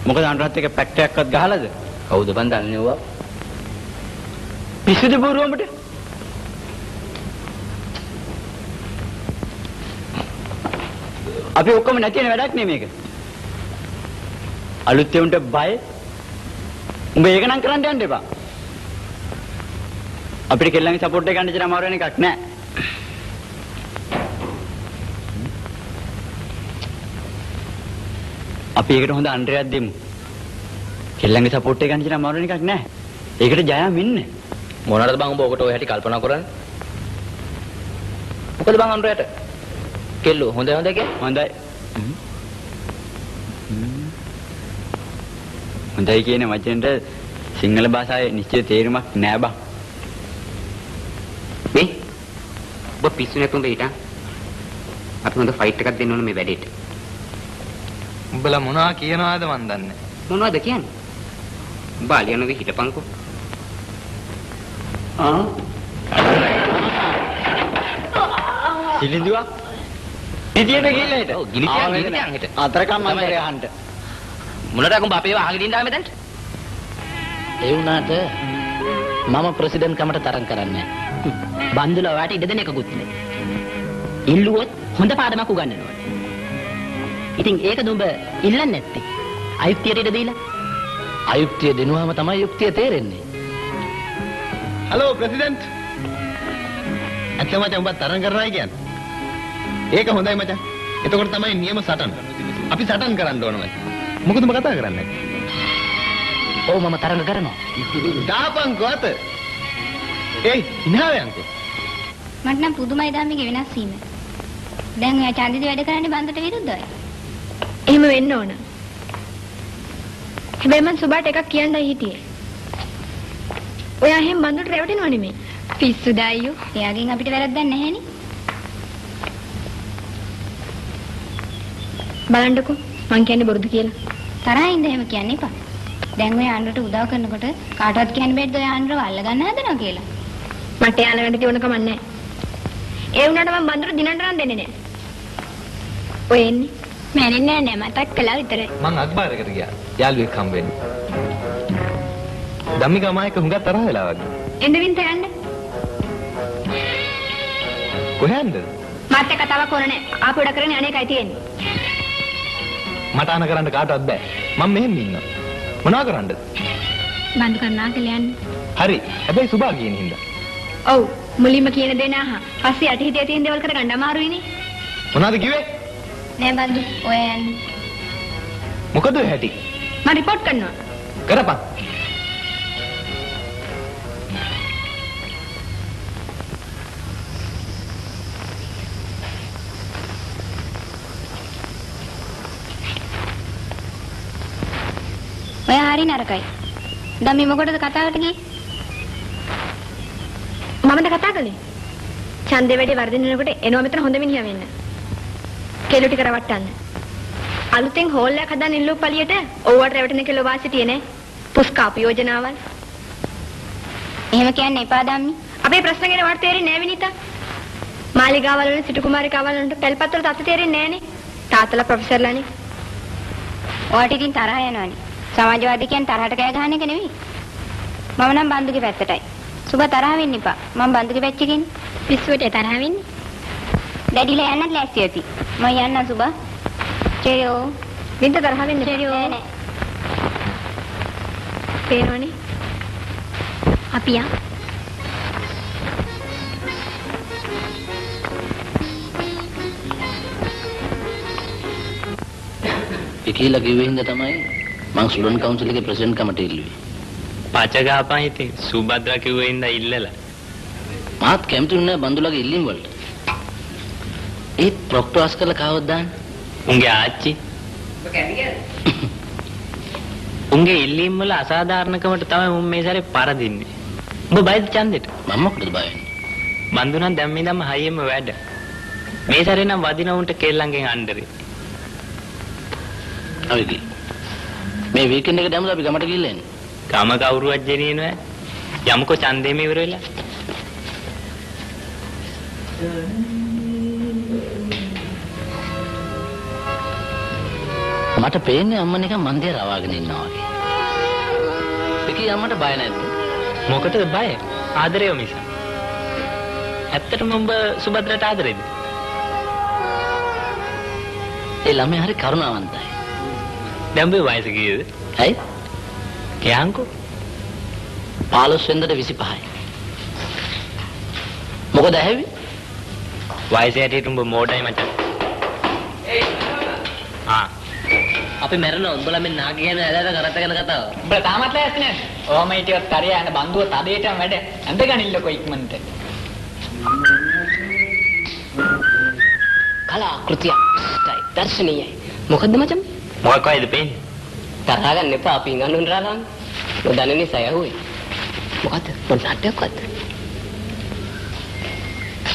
මොකද අනුරත් එක පැක්ට් එකක්වත් ගහලාද? කවුද බං දන්නේ ඕවා? පිස්සුද බොරුවඹට? අපි ඔක්කොම නැති වෙන වැඩක් නේ මේක. අලුත් එවුන්ට බය. උඹ ඒක නම් කරන්න යන්න එපා. අපිට කෙල්ලන්ගේ සපෝට් එක ගන්න ඉතන අමාරු වෙන එකක් නෑ. අපි ඒකට හොඳ අන්ඩ්‍රයක් දෙමු. කෙල්ලන්ගේ සපෝට් එක ගන්න ඉතන අමාරු වෙන එකක් නෑ. ඒකට ජයම් ඉන්න. මොනවාද බං උඹ ඔකට ඔය හැටි කල්පනා කරන්නේ? මොකද බං අන්රයට? කෙල්ලෝ හොඳයි කියන්නේ? හොඳයි. හොඳයි කියන වචනෙට සිංහල භාෂාවේ නිශ්චිත තේරුමක් නෑ බං. මේ ඔබ පිස්සු නැතුඹ හිටා. අපි හොඳ ෆයිට් එකක් දෙන්න ඕනේ මේ වැඩේට. උඹලා මොනවා කියනවාද මන් දන්නේ. මොනවද කියන්නේ? උඹ අලියනගේ හිටපන්කෝ. සිලිඳුවා ඉතියට ගිහිල්ලා හිට. ඔව් ගිනිතියන් හිට. අතරකම් මන්දරේ අහන්න. මොනරට අකුඹ අපේව අහගෙන ඉඳා මෙතනට. ඒ වුණාට මම ප්‍රෙසිඩන්ට් කමට තරම් කරන්නේ නැහැ. බන්දුල වාට ඉඩ දෙන එකකුත් නෑ. ඉල්ලුවොත් හොඳ පාඩමක් උගන්වනවා. ඉතින් ඒකද උඹ ඉල්ලන්නේ නැත්තේ? අයුක්තියට ඉඩ දීලා. අයුක්තිය දෙනුවාම තමයි යුක්තිය තේරෙන්නේ. Hello president. අච්චා මචං උඹ තරම් කරනයි කියන්නේ. ඒක හොඳයි මචං. එතකොට තමයි නියම සටන. අපි සටන් කරන්න ඕන මචං. මොකද උඹ කතා කරන්නේ? ඔව් මම තරඟ කරනවා. දාපන්කෝ අත. ඒයි ඉනාවයන්කෝ. මට නම් පුදුමයි ධම්මිගේ වෙනස් වීම. දැන් ඔයා ඡන්දිද වැඩ කරන්නේ බන්දට විරුද්ධවයි. එහෙම වෙන්න ඕන. හැබැයි මං සුබාට එකක් කියන්නයි හිටියේ. ඔයා එහෙම බඳුට රැවටෙනව නෙමෙයි. පිස්සුද අයියෝ. එයාගෙන් අපිට වැරද්දක් නැහැනේ. බලන්නකෝ මං කියන්නේ බොරුද කියලා. තරහින්ද එහෙම කියන්න එපා. දැන් ඔය ආන්දරට උදව් කරනකොට කාටවත් කියන්න බැරිද ඔය ආන්දරව අල්ල ගන්න හදනවා කියලා. මට යාළ වැඩ තියුණ කමක් නැහැ. ඒ වුණාට මම බඳුර දිනන්න නම් දෙන්නේ නැහැ. ඔය එන්නේ. මැරෙන්නේ නැහැ මතක් කළා විතරයි. මං අක්බාරකට ගියා. යාළුවෙක් හම්බ වෙන්න. ධම්මිකා මායක හුඟක් තරහ වෙලා වගේ. එන්න වින්ත යන්න. කොහෙන්ද? මාත් එක්ක කතාවක් ඕන නැහැ. ආපු වැඩ කරන්නේ අනේකයි තියෙන්නේ. මට අන කරන්න කාටවත් බෑ. මම මෙහෙම ඉන්නවා. මොනවා කරන්නද? බඳු කරනවා කියලා යන්න. හරි. හැබැයි සුභා කියන හින්දා. ඔව් මුලින්ම කියන දේ නෑ අහා. පස්සේ යටි හිතේ තියෙන දේවල් කරගන්න අමාරුයිනේ. මොනවද කිව්වේ? නෑ බඳු ඔය යන්න. මොකද ඔය හැටි? මම රිපෝට් කරනවා. කරපන්. ඔය හරි නරකයි. දැන් මේ මොකටද කතාවට ගියේ? මමද කතා කළේ? ඡන්දේ වැඩි වර්ධිනනකොට එනවා මෙතන හොඳ මිනිහා වෙන්න. කෙළු ටික රවට්ටන්න. අලුතෙන් හෝල් එකක් හදන්න ඉල්ලුව පළියට ඕවට රැවටෙන කෙළු වාසිටියේ නේ. පුස්කාප යෝජනාවල්. එහෙම කියන්න එපා ධම්මි. අපේ ප්‍රශ්න ගැන වට තේරෙන්නේ නැහැ විනිතා. මාලිගාවල වල සිටු කුමාරිකාවල් වලට පැල්පත් වල තත්ත්ව තේරෙන්නේ නැහනේ. තාත්තලා ප්‍රොෆෙසර්ලානේ. ඔයාට ඉතින් තරහ යනවනේ. සමාජවාදී කියන්නේ තරහට කෑ ගහන එක නෙවෙයි. මම නම් බන්දුගේ පැත්තටයි. සුබ තරහ වෙන්න එපා. මම බන්දුගේ පැත්තකින් පිස්සුවට තරහ වෙන්නේ. දැඩිලා යන්නත් ලෑස්ති ඇති. මම යන්න සුබ. චේයෝ. වින්ද තරහ වෙන්නේ චේයෝ. නෑ. පේනවනේ. අපි යා. එකීලා කිව්වේ හින්දා තමයි මං ස්ටුඩන්ට් කවුන්සිල් එකේ ප්‍රෙසිඩන්ට් කමට ඉල්ලුවේ. පච ගහපන් ඉතින් සුබද්‍රා කිව්වේ ඉඳලා ඉල්ලලා. මාත් කැමති නෑ බඳුලාගේ ඉල්ලීම් වලට. ඒ ප්‍රොක්ටෝස් කරලා කාවද දාන්න? උන්ගේ ආච්චි. උන්ගේ ඉල්ලීම් වල අසාධාරණකමට තමයි උන් මේ සැරේ පරදින්නේ. උඹ බයද ඡන්දෙට? මම මොකටද බය වෙන්නේ? බඳු නම් දැන් මේ දම්ම හයියෙම වැඩ. මේ සැරේ නම් වදින උන්ට කෙල්ලන්ගෙන් අnderේ. අවුයි. මේ වීකෙන්ඩ් එකට යමුද අපි ගමට ගිහිල්ලා එන්නේ? ගම කවුරුවත් ජෙනියන නෑ. යමුකෝ ඡන්දෙම ඉවර වෙලා. මට පේන්නේ අම්මා නිකන් මන්දිය රවාගෙන ඉන්නවා වගේ. විකී අම්මට බය නැද්ද? මොකටද බය? ආදරේව මිස. ඇත්තටම උඹ සුබද්‍රට ආදරේද? ඒ ළමයා හරි කරුණාවන්තයි. දැන් උඹේ වයස කීයද? ඇයි? කියන්කෝ. 15 වෙනිදාට 25යි. මොකද ඇහැවි? වයස හැටියට උඹ මෝඩයි මචං. අපි මැරෙනවා උඹලා මේ නාගේ ගැන ඇලලා කරත් ගැන කතාව. උඹලා තාමත් ලෑස්ති නැහැ. ඔහම හිටියොත් හරිය යන බන්දුව තදේටම වැඩ. ඇඳ ගනින්නකෝ ඉක්මනට. කලාකෘතිය ඉෂ්ටයි දර්ශනීයයි. මොකද්ද මචං? මොකක් වයිද පේන්නේ? තරහ ගන්න එපා අපි ඉංගන්නු රාලන්. නොදන්නේ නිසා යහුවේ. මොකද්ද? මොන නාටකයක්ද?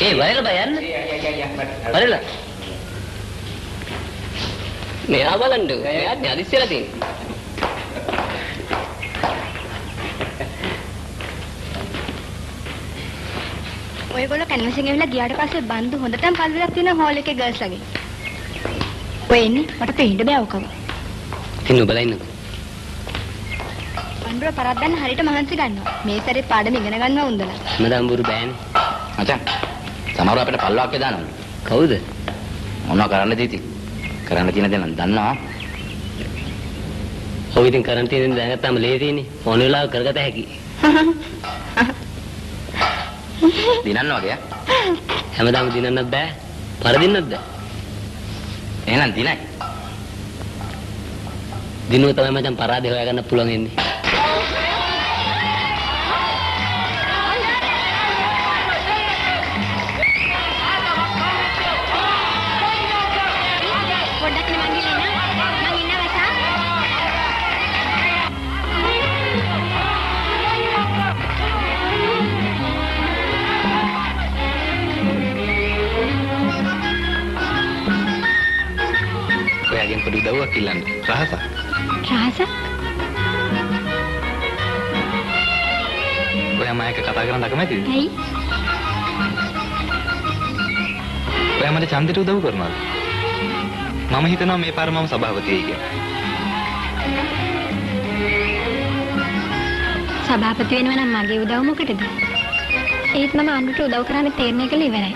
ඒ වයල බයන්න. වයල. මෙයා බලන්න. මෙයා හදිස්සියලා තියෙන්නේ. ඔයගොල්ලෝ කැන්වසින් ඇවිල්ලා ගියාට පස්සේ බන්දු හොඳටම පල්විලක් තියෙන හෝල් එකේ ගර්ල්ස් ලගේ. ඔය එන්නේ මට පේන්න බෑ ඔකම. ඉතින් ඔබලා ඉන්නකෝ. බන්දුර පරද්දන්න හරියට මහන්සි ගන්නවා. මේ සැරේ පාඩම ඉගෙන ගන්නවා උන්දලා. මදම්බුරු බෑනේ. මචං සමහරව අපිට පල්ලවක් දානවා. කවුද? මොනවා කරන්නද ඉතින්? කරන්න තියෙන දේ නම් දන්නවා. ඔය ඉතින් කරන් තියෙන දේ දැනගත්තාම ලේසියිනේ. ඕන වෙලාව කරගත හැකි. දිනන්න වගේ. හැමදාම දිනන්නත් බෑ. පරදින්නත් බෑ. එහෙනම් දිනයි. දිනුව තමයි මචං පරාදේ හොයාගන්න පුළුවන් ඉන්නේ. පොඩ්ඩක් නේ මං ගිහින් එන්න. මං ඉන්නවා සා. උදව්වක් ඉල්ලන්න. රහසක්. රහසක්? ඔයා මම එක්ක කතා කරන්න අකමැතිද? ඇයි? ඔයා මට ඡන්දෙට උදව් කරනවද? මම හිතනවා මේ පාර මම සභාපති වෙයි කියලා. සභාපති වෙනවා නම් මගේ උදව් මොකටද? ඒත් මම අනුන්ට උදව් කරන්න තීරණය කළේ ඉවරයි.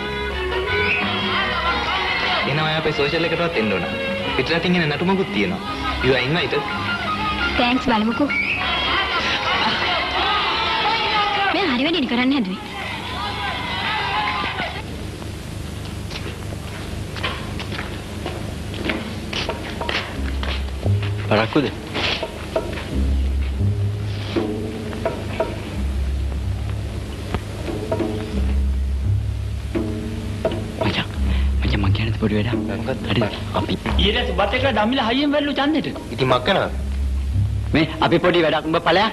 එහෙනම් ඔයා අපේ සෝෂල් එකටවත් එන්න ඕන. පිටරටින් එන නටුමකුත් තියෙනවා. You are invited. තෑන්ක්ස් බලමුකෝ. මේ හරි වැඩේ කරන්න හැදුවේ. පරක්කුද? මචං මං කියන්නේ පොඩි වැඩක්. මොකක්ද? හරිද? අපි ඊට සුබත් එක්ක ඩම්මිලා හයියෙන් වැල්ලු ඡන්දෙට. ඉතින් මක් කරනවද? මේ අපි පොඩි වැඩක් උඹ ඵලයක්.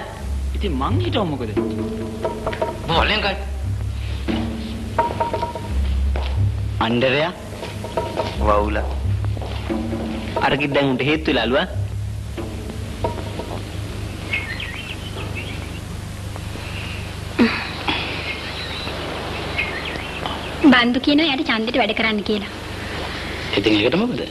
ඉතින් මං හිතුව මොකද? බෝලෙන් ගන්න. අnder වවුලා. අර කිත් දැන් උන්ට හේතු වෙලා අලුවා. බන්දු කියනවා යාට ඡන්දෙට වැඩ කරන්න කියලා. ඉතින් ඒකට මොකද?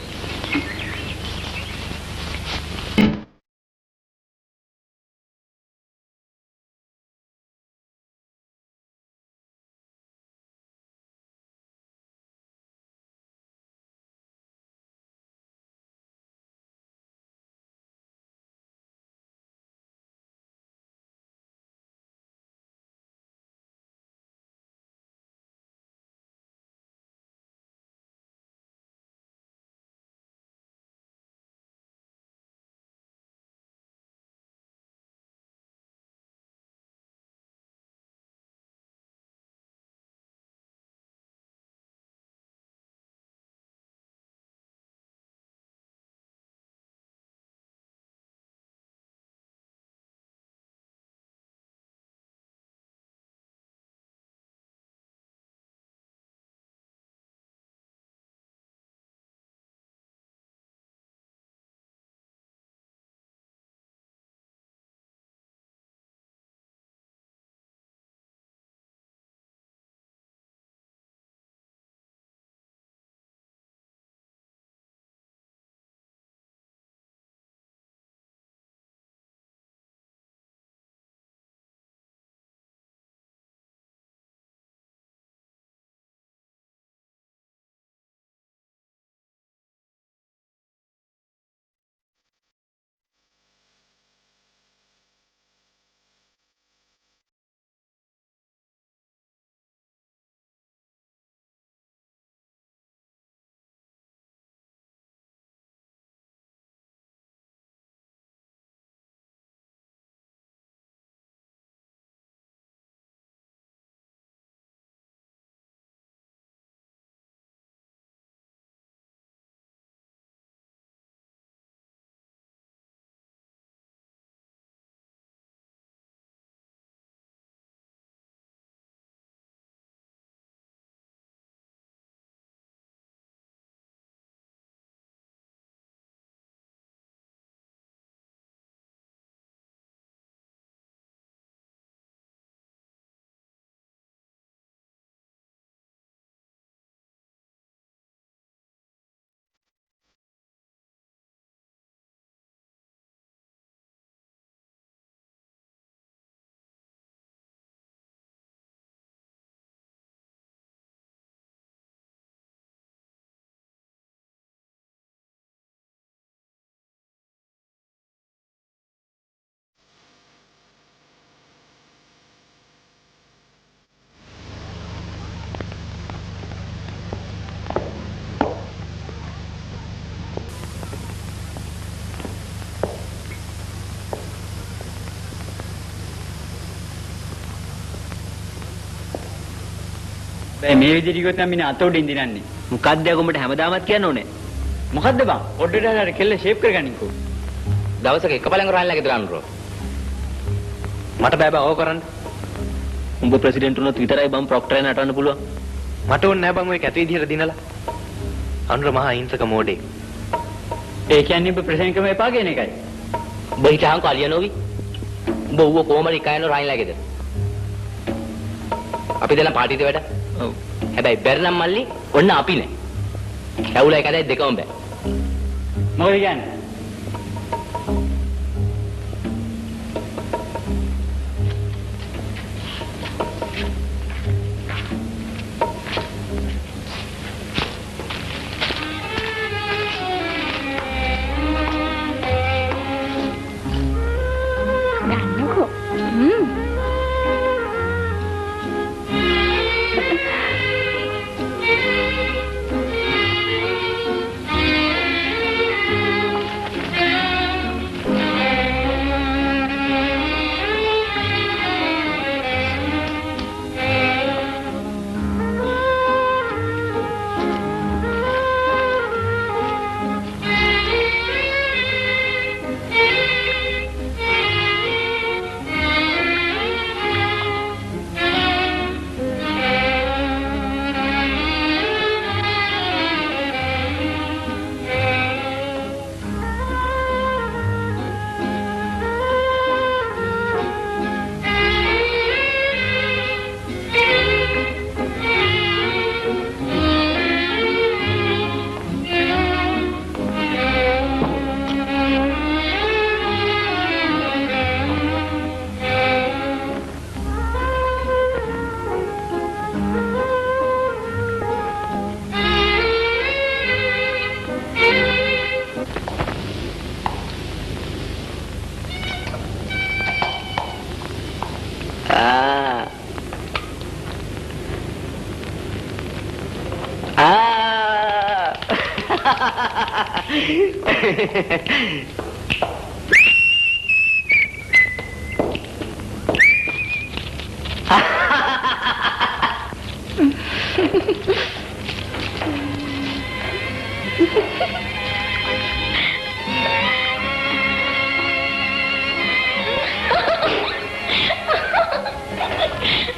බෑ මේ විදිහට කිව්වොත් නම් මිනිහ අත උඩින් දිනන්නේ. මොකද්ද යගොඹට හැමදාමත් කියන්න ඕනේ. මොකද්ද බං? ඔඩට අර කෙල්ල ෂේප් කරගන්නකෝ. දවසක එක පළඟ රාල්ලා ගෙදර අනුරෝ. මට බෑ බං ඕක කරන්න. උඹ ප්‍රෙසිඩන්ට් වුණොත් විතරයි බං ප්‍රොක්ටර් නටවන්න පුළුවන්. මට ඕනේ නෑ බං ඔය කැත විදිහට දිනලා. අනුර මහා හිංසක මෝඩේ. ඒ කියන්නේ ඔබ ප්‍රසන්න ක්‍රම එපා කියන එකයි. ඔබ හිතාන් කලියනෝවි. ඔබ ඌව කොහමද ඉකයන රයින්ලා ගෙදර. අපි දැන් පාටියට වැඩ. ඔව්. හැබැයි බැරනම් මල්ලි ඔන්න අපි නෑ. ඇවුලා එකදයි දෙකම බෑ. මොකද කියන්නේ? ගන්නකෝ.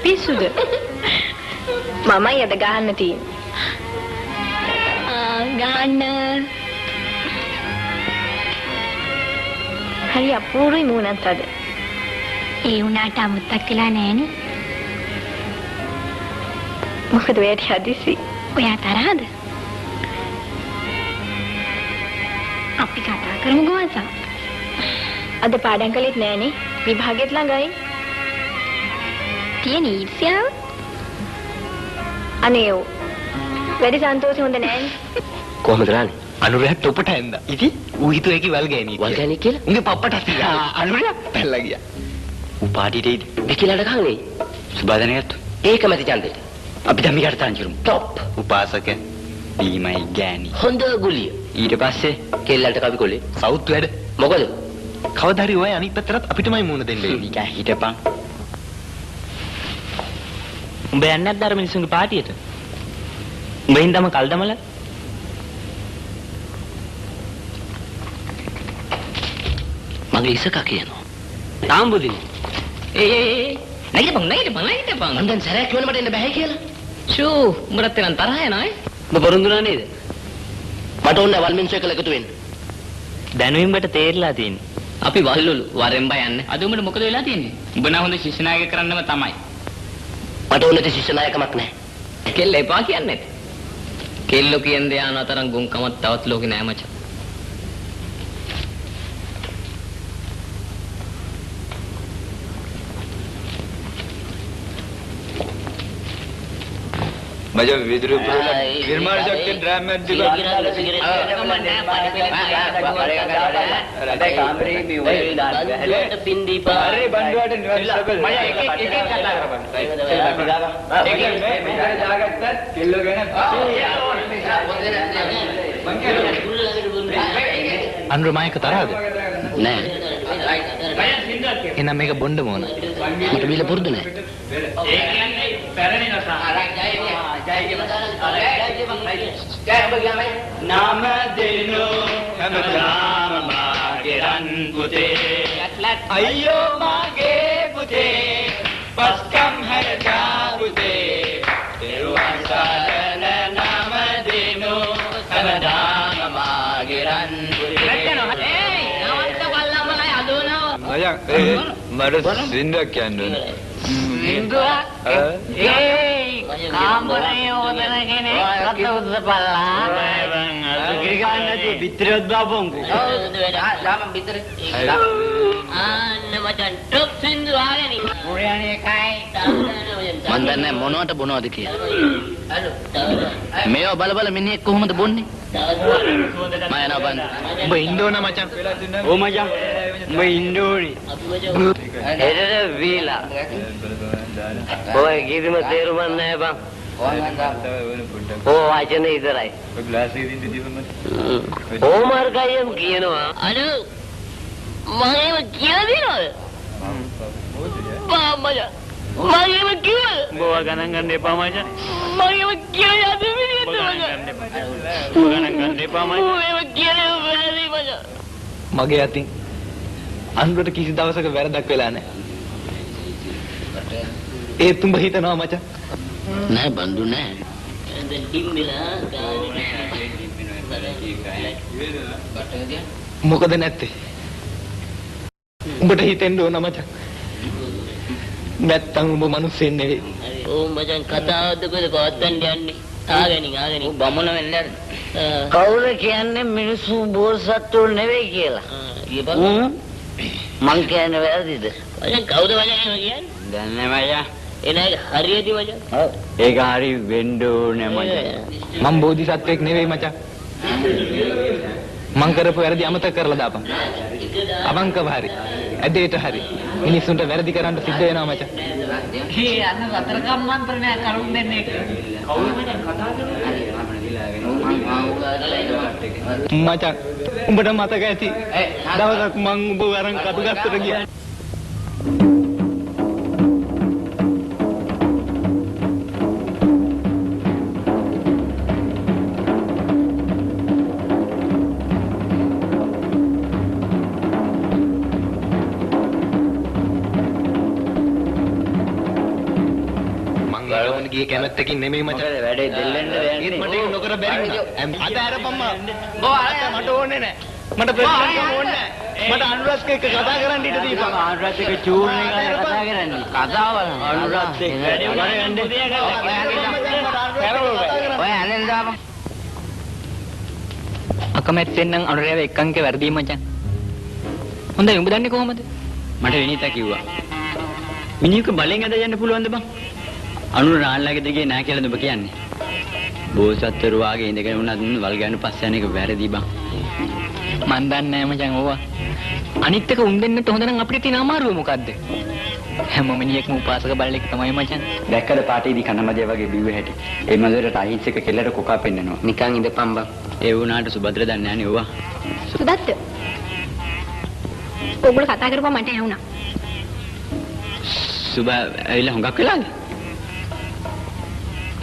පිස්සුද? මමයි අද ගහන්න තියෙන්නේ. ගන්න. හරි අපූර්වයි මූණත් අද. ඒ උනාට අමුත්තක් වෙලා නෑනේ. මොකද වෙටි හදිසි? ඔයා තරහද? අපි කතා කරමු ගෝසා. අද පාඩම් කළෙත් නෑනේ. විභාගෙත් ළඟයි. තියෙන ඊර්ෂ්‍යාව? අනේ ඔව්. වැඩි සන්තෝෂෙ හොඳ නෑනේ. කොහමද රානි? අනුරයත් ඔපට ඇඳා. ඉතින් ඌ හිතුව ඒකි වල් ගෑණි. වල් ගෑණි කියලා? උන්ගේ පප්පට තියා. අනුරය පැල්ලා ගියා. ඌ පාටිට ඉද. විකිලාට කන්නේ. සුබාදනයත් ඒක මැති ඡන්දෙට. අපි දැන් මිකට තාංචිරුමු. টොප්. උපාසක දීමයි ගෑණි. හොඳ ගුලිය. ඊට පස්සේ කෙල්ලන්ට කවි කොලේ. සවුත් වැඩ. මොකද? කවදා හරි ඔය අනිත් පැත්තට අපිටමයි මූණ දෙන්නේ. නිකන් හිටපන්. උඹ යන්නේ නැද්ද අර මිනිස්සුන්ගේ පාටියට? උඹ හින්දාම කල් දමලා? මගේ ඉසකා කියනවා. තාම්බුදින. ඒ නැගිටපන්. මං දැන් සරයක් කියවන මට එන්න බෑ කියලා. ෂූ උඹට එනන් තරහ යනවා ඈ. උඹ බොරුඳුනා නේද? මට ඕන වල් මිනිස්සු එක්කලා එකතු වෙන්න. දැනුමින්බට තේරිලා තියෙන්නේ. අපි වල්ලුලු වරෙන් බය යන්නේ. අද උඹට මොකද වෙලා තියෙන්නේ? උඹ නම් හොඳ ශිෂ්‍ය නායක කරන්නම තමයි. මට ඕනේ ශිෂ්‍ය නායකමක් නැහැ. කෙල්ල එපා කියන්නේ. කෙල්ල කියන්නේ යාන අතරන් ගුන්කමක් තවත් ලෝකේ නෑ මචං. මජ විදුරු පුරලා නිර්මාණ ශක්තිය ඩ්‍රෑම් එකක් දිගට කාමරේ මේ ඔය දාන්න බැහැ. පින්දීපා. අරේ බණ්ඩුවට නිවන් සබල මම එක කතා කරපන්. අපි දාගන්න. මේ දාගත්තත් කෙල්ල ගැන අනුරමායක තරහද? නෑ. එහෙනම් මේක බොණ්ඩ මොන? මට බීලා පුරුදු නෑ. ඒ කියන්නේ පැරණි නසා. නාම දෙනු හැමදාම මාගේ රන් පුතේ අයියෝ මාගේ පුතේ පස්කම් හැරකා පුතේ දේරුවන් සරණ නාම දෙනු හැමදාම මාගේ රන් පුතේ මට සින්දුවක් කියන්න ඕන. කාමරේ ඕදන කෙනෙක් රට උදපල්ලා පිටරොත් බාපොන්කෝ. ආන්න මචන් ටොප් සින්දු ආගෙන මුරයනේ කයි මන් දන්නේ මොනවට බොනවද කියලා. මේව බල බල මිනිහෙක් කොහොමද බොන්නේ? මම යනවා බං. උඹ ඉන්න ඕන මචං. ඕ මචං. උඹ ඉන්න ඕනේ. එදට වීලා ඔය කිසිම තේරුමක් නැහැ බං. ඕ වචන ඉතරයි. ඕමර් ගයම් කියනවා අනු මගේම කියලා දිනවද? මමයා මගේම කිව්වද? බෝව ගණන් ගන්න එපා මචං. මගේම කියලා යද්දි මිනිහට ගණන් ගන්න එපා මචං. මගේම කියලා වැරදි මචං. මගේ අතින් අනුරට කිසි දවසක වැරදක් වෙලා නැහැ. ඒත් උඹ හිතනවා මචං. නෑ බඳු නෑ. දැන් ඩිම්බිලා මොකද නැත්තේ? උඹට හිතෙන්න ඕන මචං. නැත්තම් උඹ මිනිස්සෙන් නෙවෙයි. ඕ මචං කතාවද කොහෙද පවත්තන්න යන්නේ? ආගනින් බමුණ වෙන්නේ කවුද කියන්නේ මිනිස්සු බෝසත්තු නෙවෙයි කියලා? මං කියන්නේ වැරදිද? මචං කවුද මචං කියන්නේ? දන්නේ මචං. එනයි හරියද මචං? ඒක හරි වෙන්න ඕනේ මචං. මං බෝධිසත්වෙක් නෙවෙයි මචං. මං කරපු වැරදි අමතක කරලා දාපන්. අවංකව හරි. ඇදේට හරි. මිනිස්සුන්ට වැරදි කරන්න සිද්ධ වෙනවා මචං. ඒ අන්න රතර කම්මන්ත්‍රණය කරුම් දෙන්නේ. මචං උඹට මතක ඇති. දවසක් මං උඹ වරන් කටුගස්සට ගියා. ගියේ කැමැත්තකින් නෙමෙයි මචං. වැඩේ දෙල්ලෙන්න ඒත් මට ඒක නොකර බැරි වුණා. අද අරපම්මා. මට ඕනේ නැහැ. මට ප්‍රෙසිඩන්ට් ඕනේ නැහැ. මට අනුරත් එක්ක කතා කරන්න ඉඩ දීපන්. අනුරත් එක්ක චූන් එක කතා කරන්නේ. කතාව අනුරත් එක්ක වැඩේ ඔය ඇලෙන් දාපන්. අකමැත්තෙන් නම් අනුරේව එක්කන්ක වැරදි මචං. හොඳයි උඹ දන්නේ කොහමද? මට විනීතා කිව්වා. මිනිහක බලෙන් ඇද යන්න පුළුවන්ද බං? අනුර රාන්ලාගේ දෙගේ නෑ කියලාද ඔබ කියන්නේ? බෝසත්වරු වාගේ ඉඳගෙන උනත් වල් ගන්න පස්සේ යන එක වැරදි බං. මන් දන්නේ නැහැ මචං ඕවා. අනිත් එක උන් දෙන්නට හොඳ නම් අපිට තියෙන අමාරුව මොකද්ද? හැම මිනිහෙක්ම උපාසක බල්ලෙක් තමයි මචං. දැක්කද පාටේදී කනමදියා වගේ බිව්වේ හැටි. ඒ මන්දරට අහිංසක කෙල්ලට කොකා පෙන්නනවා. නිකන් ඉඳපන් බං. ඒ වුණාට සුභද්‍ර දන්නේ නැහනේ ඕවා. සුදත්ත. ඔයගොල්ලෝ කතා කරපුවා මට ඇහුණා. සුභ ඇවිල්ලා හුඟක් වෙලාද?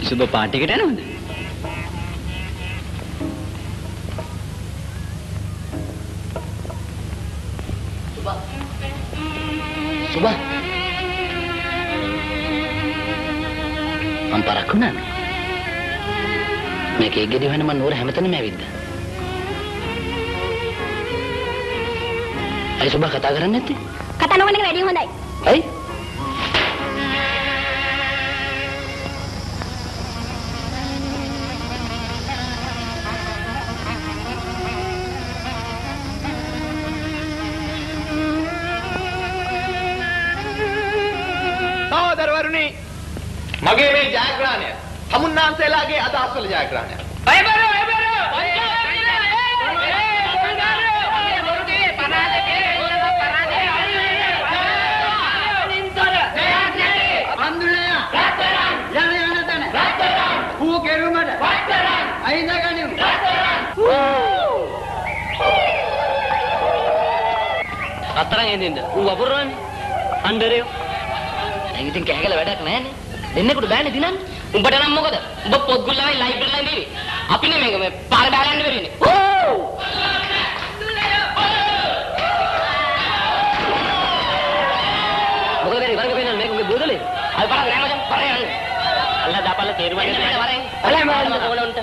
සුභ පාටි එකට යනවද? සුබ මම පරක්කුණා මේක ඉගෙඩි වෙන මම නෝර හැමතැනම ඇවිද්දා. අයි සුබ කතා කරන්නේ නැත්තේ? කතා නොකරන එක වැඩි හොඳයි. ඇයි? සහෝදරවරුනි මගේ මේ ජයග්‍රහණය හමුන්නාන්සේලාගේ අදහස් වල ජයග්‍රහණය. අතරන් එදින්ද ඌ වපුරන්නේ අnder ඉතින් කෑගල වැඩක් නැහැනේ. දෙන්නෙකුට බෑනේ දිනන්න. උඹට නම් මොකද? උඹ පොත් ගුල්ලායි ලයිබ්‍රරිලා ඉඳීවි. අපි නේ මේ පාර බෑලා යන්න බැරිනේ. ඕ! මොකද බැරි වරක වෙනල් මේක බුදලේ. අය පාර ගෑම මචං පාර යන්න. අල්ලා දාපල්ලා තේරුම් ගන්න වරෙන්. අල්ලා මම ඕන උන්ට.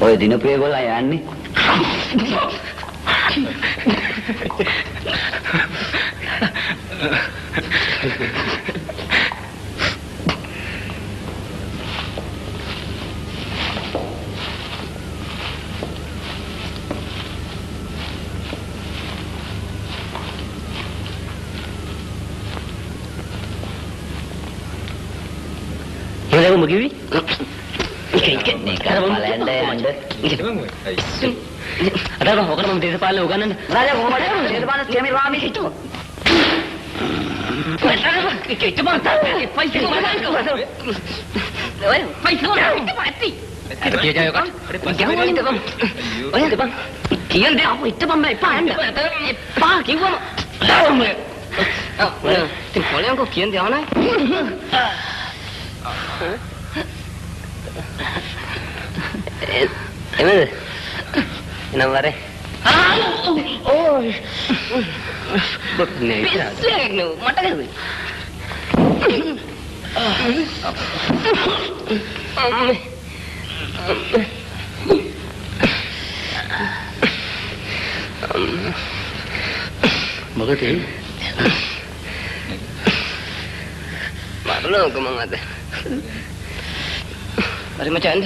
ඔය දිනපු ඒගොල්ලෝ යන්නේ. මොකද කිව්වේ? අද මොකද මම දේශපාලනේ උගන්නන්න. රාජා කොහමද? දේශපාලන කෙමි රාමි හිටු. එමෙද එනම් වරේ මට කරුවේ මොකද මරණෝක මං අද හරි මචං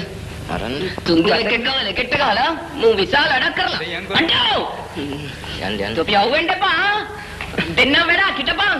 අරන් තුන්දෙනෙක් එක්ක ගහලා මූ විශාල වැඩක් කරලා අඬෝ යන්න තොපි අවුෙන්න එපා දෙන්න වැඩක් හිටපන්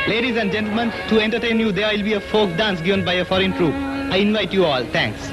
Ladies and gentlemen, to entertain you, there will be a folk dance given by a foreign troupe. I invite you all. Thanks.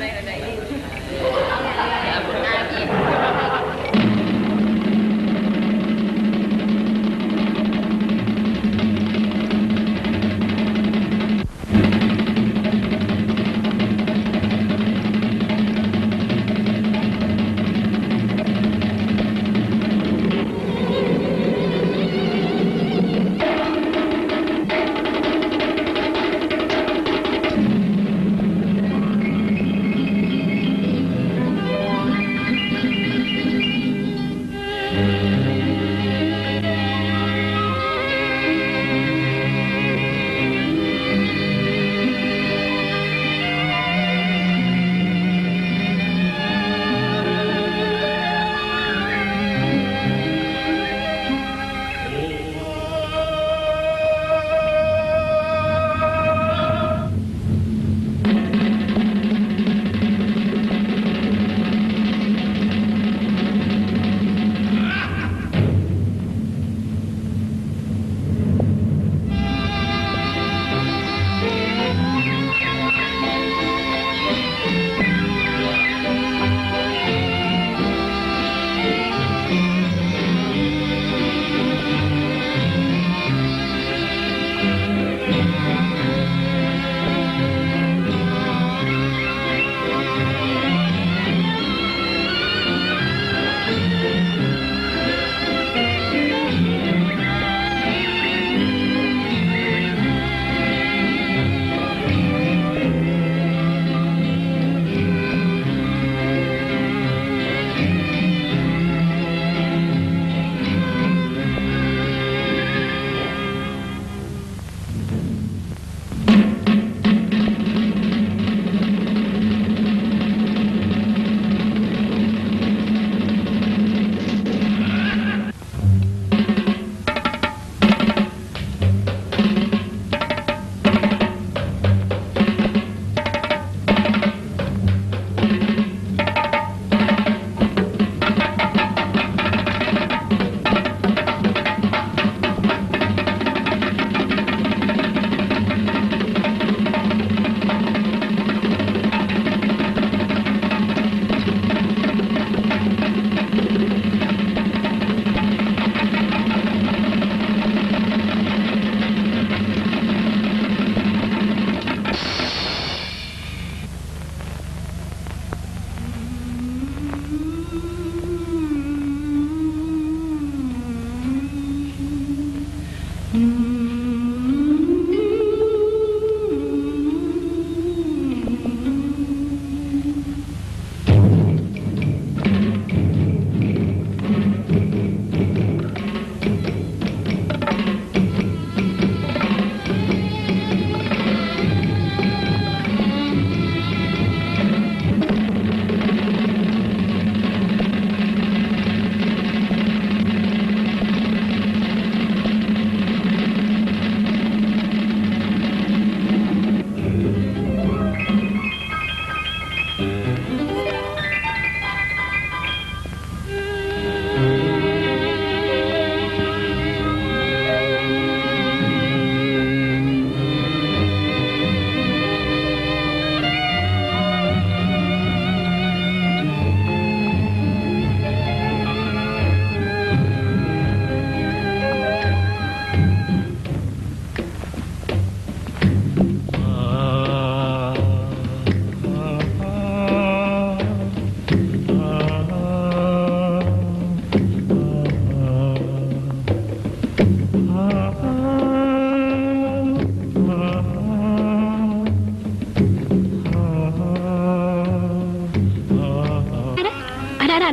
අර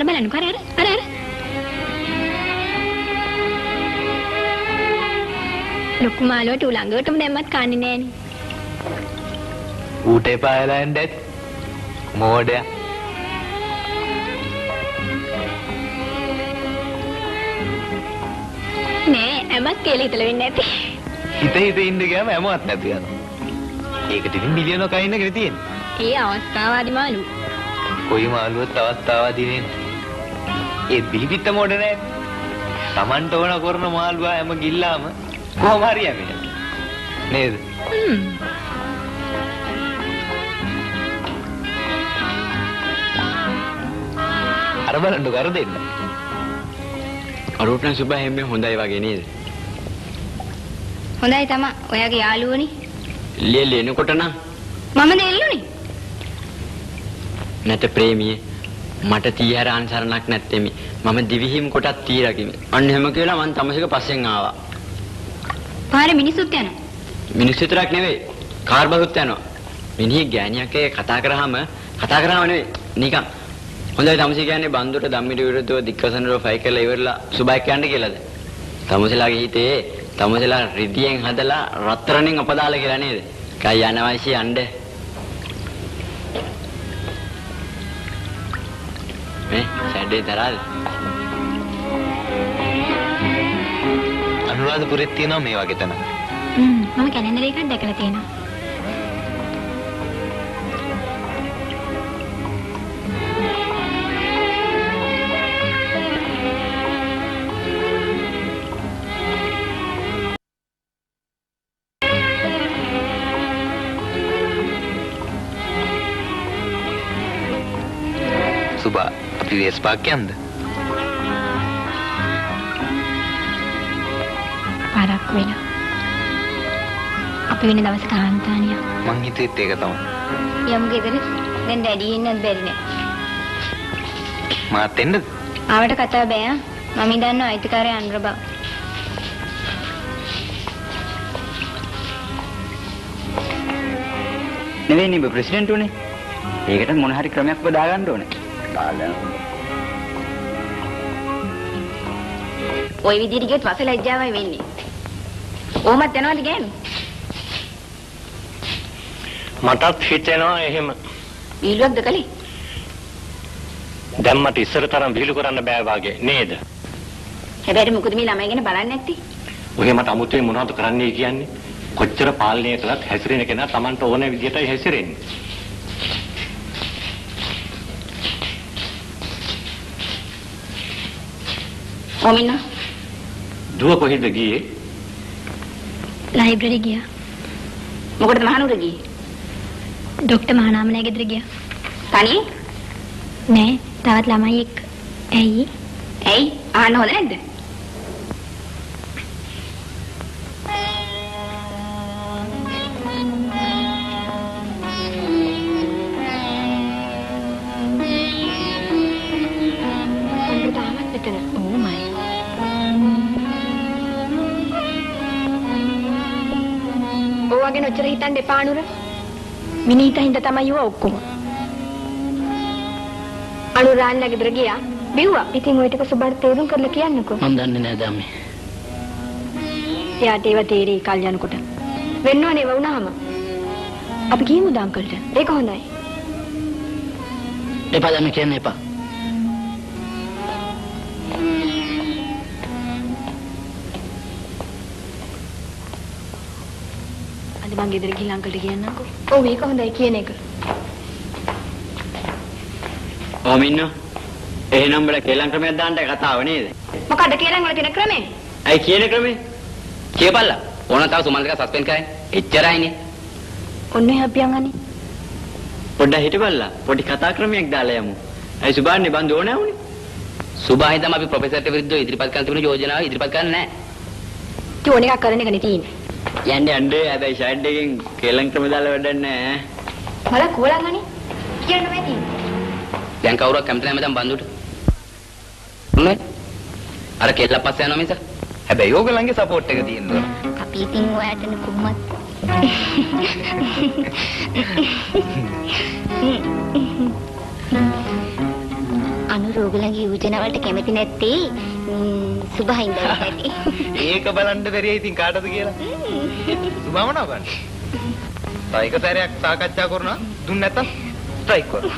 බලන්නකෝ අර ලොකු මාළුවට උලංගකටම දැම්මත් කන්නේ නෑනේ. ඌට එපා වෙලා යන්නේ මෝඩයා. නෑ ඇමත් කියලා හිතලා වෙන්නේ නැති. හිත ඉන්න ගියාම හැමවත් නැති යනවා. ඒකට ඉතින් මිලියන කයින් එකනේ තියෙන්නේ. ඒ අවස්ථාවාදී මාළු. කොයි මාළුවත් අවස්ථාවාදී නෙන්නේ. ඒ බිලිපිට මොඩ නෑ. Tamanට ඕන කරන මාළුවා හැම ගිල්ලාම කොහොම හරි යන්නේ. නේද? අර බලන්න කර දෙන්න. අරුට්න සුබ හැමේ හොඳයි වගේ නේද? හොඳයි තමයි. ඔයාගේ යාළුවනේ. ලියනකොට නම් මම දෙල්ලුනේ. නැත ප්‍රේමියේ මට තීහර අන්සරණක් නැත්තේ මම දිවිහිම් කොටත් තීරකිමි. අන්න හැම කියලා මං තමසික පස්සෙන් ආවා. පාරේ මිනිස්සුත් යනවා. මිනිස්සු විතරක් නෙවෙයි කාර් බහුත් යනවා. මිනිහ ගෑණියක් කතා කරාම නෙවෙයි නිකන් හොඳයි තමසි කියන්නේ බන්දුට ධම්මිට විරුද්ධව දික්කසනරෝ ෆයි කරලා ඉවරලා සුබයක් යන්න කියලාද? තමසලාගේ හිතේ තමසලා රිදියෙන් හදලා රත්තරන්ෙන් අපදාලා කියලා නේද? කයි යනවායිසි යන්න. මේ සැඩේ තරල් අනුරාධපුරෙත් තියෙනවා මේ වගේ තැන. මම කැලෙන්ඩර් එකක් දැකලා තියෙනවා. සුබා අපි වේස්පාක් යන්ද? පාරක් වෙලා. අපි වෙන දවසක ආන්තානිය. මං හිතේත් ඒක තමයි. යමු ගෙදර. දැන් ඩැඩි ඉන්නත් බැරි නේ. මාත් එන්නද? ආවට කතාව බෑ ආ. මම දන්නවා අයිතිකාරය අනුර බව. නෙවෙයි නේ ප්‍රෙසිඩන්ට් උනේ. ඒකට මොන හරි ක්‍රමයක් බදා ගන්න ඕනේ. ওই විදිහට ගියොත් වස ලැජ්ජාවයි වෙන්නේ. ඕමත් යනවාද ගෑනු? මටත් හිතෙනවා එහෙම. විහිළුවක්ද කලේ? දැන් මට ඉස්සර තරම් විහිළු කරන්න බෑ වාගේ නේද? හැබැයි මොකද මේ ළමයි ගැන බලන්නේ නැත්තේ? ඔය මට අමුතුවෙන් මොනවද කරන්නේ කියන්නේ? කොච්චර පාලනය කළත් හැසිරෙන කෙනා Tamanට ඕන විදිහටයි හැසිරෙන්නේ. ඔමිනා දුව කොහෙද ගියේ? ලයිබ්‍රරි ගියා. මොකටද මහනුවර ගියේ? ડોක්ටර් මහානාමනේ ගෙදර ගියා. තනියෙන්? නෑ, තවත් ළමයි එක්ක. ඇයි? ඇයි? ආන්න හොඳ නැද්ද? ඔයගෙන් ඔච්චර හිතන්න එපා අනුර. මිනිහිත හින්දා තමයි ඔය ඔක්කොම. අනුරාන්ලා ගෙදර ගියා. බිව්වා. ඉතින් ඔය ටික සුබට තේරුම් කරලා කියන්නකෝ. මම දන්නේ නෑ ධම්මේ. එයාට ඒව තේරෙයි කල් යනකොට. වෙන්නවනේ ඒව වුණාම. අපි ගියමු දාංකල්ට. ඒක හොඳයි. එපා ධම්මේ කියන්න එපා. මං ගෙදර ගිහින් අංකල්ට කියන්නම්කෝ. ඔව් ඒක හොඳයි කියන එක. ඕමින්නෝ එහෙනම් බල කේලම් ක්‍රමයක් දාන්න කතාව නේද? මොකද්ද කේලම් වල තියෙන ක්‍රමය? ඇයි කියන ක්‍රමේ? කියපල්ලා. ඕන තාව සුමන්ද එක සස්පෙන්ඩ් කරන්නේ. එච්චරයිනේ. ඔන්න හැපියන් අනේ. පොඩ්ඩක් හිටපල්ලා. පොඩි කතා ක්‍රමයක් දාලා යමු. ඇයි සුබාන්නේ බන්ද ඕනේ වුනේ? සුභා හිතම අපි ප්‍රොෆෙසර්ට විරුද්ධව ඉදිරිපත් කරන තිබුණු යෝජනාව ඉදිරිපත් කරන්නේ නැහැ. ඕන එකක් කරන එකනේ තියෙන්නේ. යන්නේ හැබැයි ෂයිඩ් එකෙන් කේලම් ක්‍රම දාලා වැඩක් නැහැ. මල කෝලම් අනේ. කියන්න බෑ තියෙන්නේ. දැන් කවුරුවක් කැමති නැහැ මචං බන්දුට. මොන්නේ? අර කෙල්ල පස්සේ යනවා මිස. හැබැයි ඕගොල්ලන්ගේ සපෝට් එක තියෙන්න ඕන. අපි ඉතින් ඔයාට කොහොමද අනුරෝගලගේ යෝජනා වලට කැමති නැත්තේ සුභහින්දා ඇති. ඒක බලන්න බැරිය ඉතින් කාටද කියලා. සුභමනව ගන්න. ඒක සැරයක් සාකච්ඡා කරනවා දුන්න නැත්තම් ස්ට්‍රයික් කරනවා.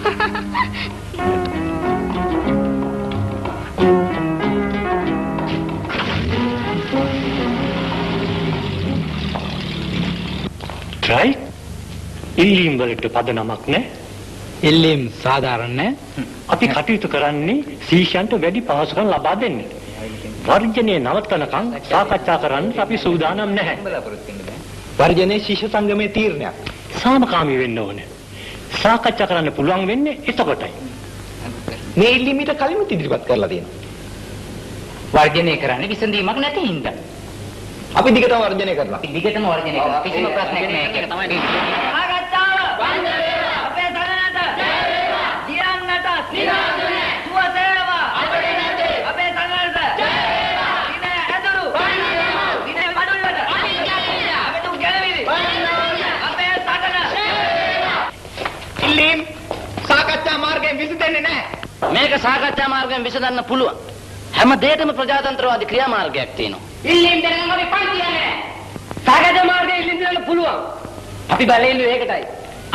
ස්ට්‍රයික්? ඉල්ලීම් වලට පදනමක් නැහැ. ඉල්ලීම් සාධාරණ නැහැ. අපි කටයුතු කරන්නේ ශිෂ්‍යයන්ට වැඩි පහසුකම් ලබා දෙන්න. වර්ජනයේ නවත්තනකම් සාකච්ඡා කරන්න අපි සූදානම් නැහැ. වර්ජනයේ ශිෂ්‍ය සංගමේ තීරණයක්. සාමකාමී වෙන්න ඕනේ. සාකච්ඡා කරන්න පුළුවන් වෙන්නේ එතකොටයි. මේ ඉල්ලීම ඊට කලින් ඉදිරිපත් කරලා තියෙනවා. වර්ජනය කරන්නේ විසඳීමක් නැති හින්දා. අපි දිගටම වර්ජනය කරනවා. දිගටම වර්ජනය කරනවා. කිසිම ප්‍රශ්නයක් නැහැ කියලා තමයි. සාකච්ඡාව වන්ද වේවා. අපේ සරණට ජය වේවා. දියන්නට නිරාදුනේ සුවසේවා. අපේ නැතේ අපේ සරණට ජය වේවා. දිනේ ඇතුළු වන්දනා. දිනේ මඩුල්ලට අපි කියන්නේ. අපි තුන් ගැලවිලි. වන්දනා. අපේ සටන ජය වේවා. ඉල්ලීම් සාකච්ඡා මාර්ගයෙන් විසඳෙන්නේ නැහැ. මේක සාකච්ඡා මාර්ගයෙන් විසඳන්න පුළුවන්. හැම දෙයකම ප්‍රජාතන්ත්‍රවාදී ක්‍රියාමාර්ගයක් තියෙනවා. ඉල්ලීම් දෙනනම් අපි පන්ති යන්නේ. සාකච්ඡා මාර්ගයේ ඉල්ලීම් දෙන්න පුළුවන්. අපි බලෙන්නේ ඒකටයි.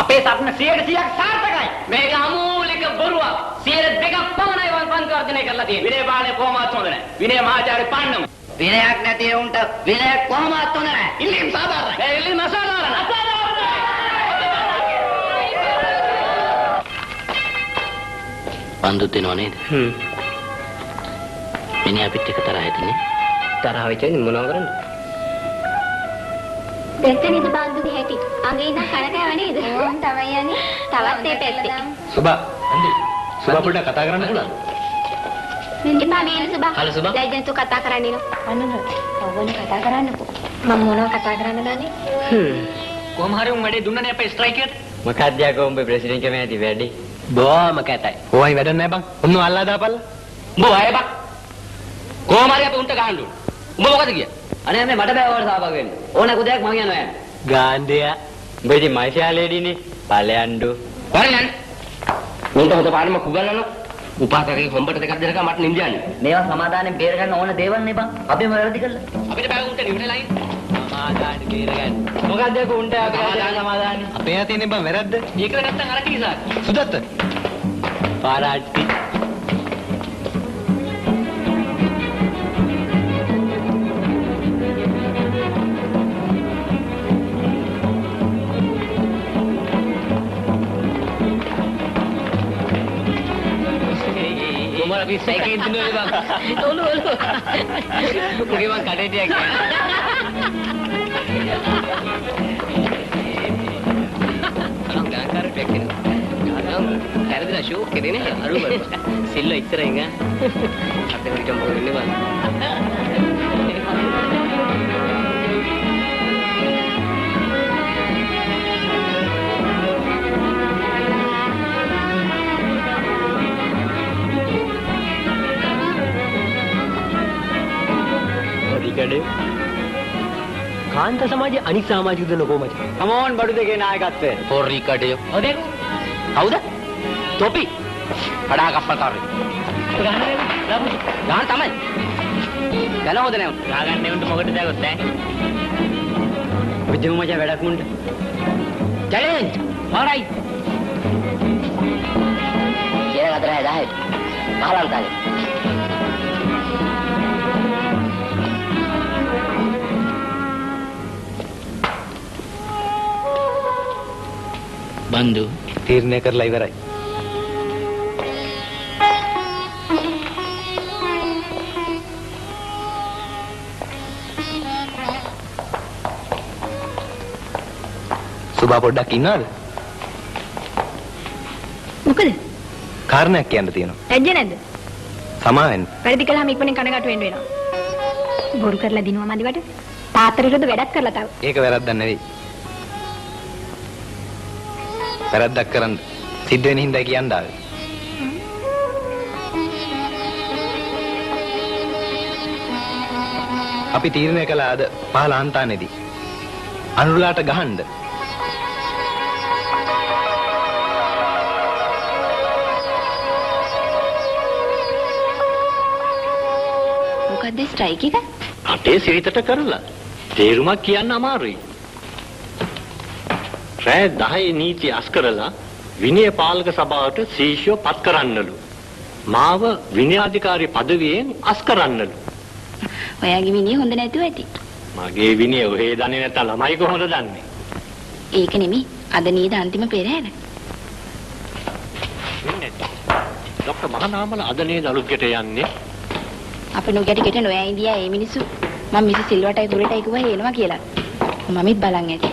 අපේ සත්න 100%ක් සාර්ථකයි. මේක අමූලික බොරුවක්. 2% පමණයි වන් පන්ති වර්ධනය කරලා තියෙන්නේ. විනය පාලනය කොහොමවත් හොඳ නැහැ. විනය මහාචාර්ය පන්නමු. විනයක් නැති උන්ට විනයක් කොහොමවත් හොඳ නැහැ. ඉල්ලීම් සාධාරණයි. මේ ඉල්ලීම අසාධාරණයි. බන්දුත් දෙනව නේද? මිනිහා අපිට එක තරහ හිටින්නේ. තරහ වෙච්චෙන්නේ මොනව කරන්නේ? දෙතනිද බන්දුගේ හැටි. අගේ ඉඳන් කනකෑව නේද? ඕම් තමයි යන්නේ. තවත් ඒ පැත්තේ. සුභා අන්දි. සුභා පොඩ්ඩක් කතා කරන්න පුළුවන්. එපා මේ සුභා. හලෝ සුභා. දැන් තු කතා කරන්නේ නෝ. අන්නන. ඔව්වනේ කතා කරන්නකෝ. මම මොනව කතා කරන්න දන්නේ? කොහොම හරි උන් වැඩේ දුන්නනේ අපේ ස්ට්‍රයික් එකට. මොකක්ද යකෝ උඹේ ප්‍රෙසිඩන්ට් කමේ ඇති වැඩි? බොහොම කැතයි. ඕයි වැඩක් නැහැ බං. උන්ව අල්ලා දාපල්ලා. උඹ වය බක්. කොහොම හරි අපි උන්ට ගහන්න ඕන. උඹ මොකද කිය? අනේ මේ මට බෑ ඔයාලට සහභාගී වෙන්න. ඕන කුදයක් මං යනවා යන්න. ගාන්ඩියා. උඹ ඉතින් මයිෂා ලේඩිනේ. ඵලයන්ඩු. වරයන්. උන්ට හොත පාඩම කුගල්ලන. උපාසකගේ හොම්බට දෙකක් දෙනකම් මට නිින්ද යන්නේ. මේවා සමාදානෙන් බේර ගන්න ඕන දේවල් නේ බං. අපිම වැරදි කළා. අපිට බෑ උන්ට නිවිලා ඉන්න. සමාදාන බේරගන්න. මොකක්ද යකෝ උන්ට අපි සමාදාන. අපේ යා තියෙන බං වැරද්ද. ඒක නැත්තම් අර කීසා. සුදත්ත. පාරාට්ටි. අපි සයිකල් දිනුවේ බං. ඔලු ඔලු. උගේ මං කඩේට යන්නේ. අනම් ගාන්කාර පෙක්කන. අනම් හැරදලා ෂෝක් එකේනේ අරුබ. සිල්ල ඉස්සරහින් ආ. අපේ විතර මොකද බං. කාන්ත සමාජයේ අනික් සමාජික දෙන කොහමද? කමෝන් බඩු දෙකේ නායකත්වය. පොරි කඩේ. ඔදේ. කවුද? තොපි. කඩා කප්පල්කාරේ. ගාන තමයි. ගලවද නේ? ගාගන්නේ උන්ට මොකටද දැගොත් ඈ? විජු මචං වැඩක් මුන්ට. චැලෙන්ජ්. හොරයි. කියලා අතර හැදායි. මහලන්තගේ. බන්දු තීරණය කරලා ඉවරයි. සුභා පොඩ්ඩක් ඉන්නවද? මොකද? කාරණයක් කියන්න තියෙනවා. ලැජ්ජ නැද්ද? සමාවෙන්න. වැඩි කළාම ඉක්මනින් කනගාටු වෙන්න වෙනවා. බොරු කරලා දිනුවා මදිවට. තාත්තට වැඩක් කරලා තව. ඒක වැරද්දක් නෙවෙයි. වැරද්දක් කරන්න සිද්ධ වෙන හින්දා කියන්න ආවේ. අපි තීරණය කළා අද පහළ අන්තානේදී අනුරලාට ගහන්න. මොකද්ද ස්ට්‍රයික් එක? අටේ සිරිතට කරලා තේරුමක් කියන්න අමාරුයි. රෑ 10 නීති අස් කරලා විනය පාලක සභාවට ශීර්ෂව පත් කරන්නලු. මාව විනයාධිකාරී පදවියෙන් අස් කරන්නලු. ඔයාගේ විනය හොඳ නැතුව ඇති. මගේ විනය ඔහේ දන්නේ නැත්නම් ළමයි කොහොමද දන්නේ? ඒක නෙමෙයි. අද නේද අන්තිම පෙරහැර. ડોક્ટર මහනාමල අද නේද අලුත්ගෙට යන්නේ? අපි නුගැට ගෙට නොයා ඉඳියා මේ මිනිස්සු. මම මිසි සිල්වටයි දුරටයි කිව්වා එනවා කියලා. මමත් බලන් ඇති.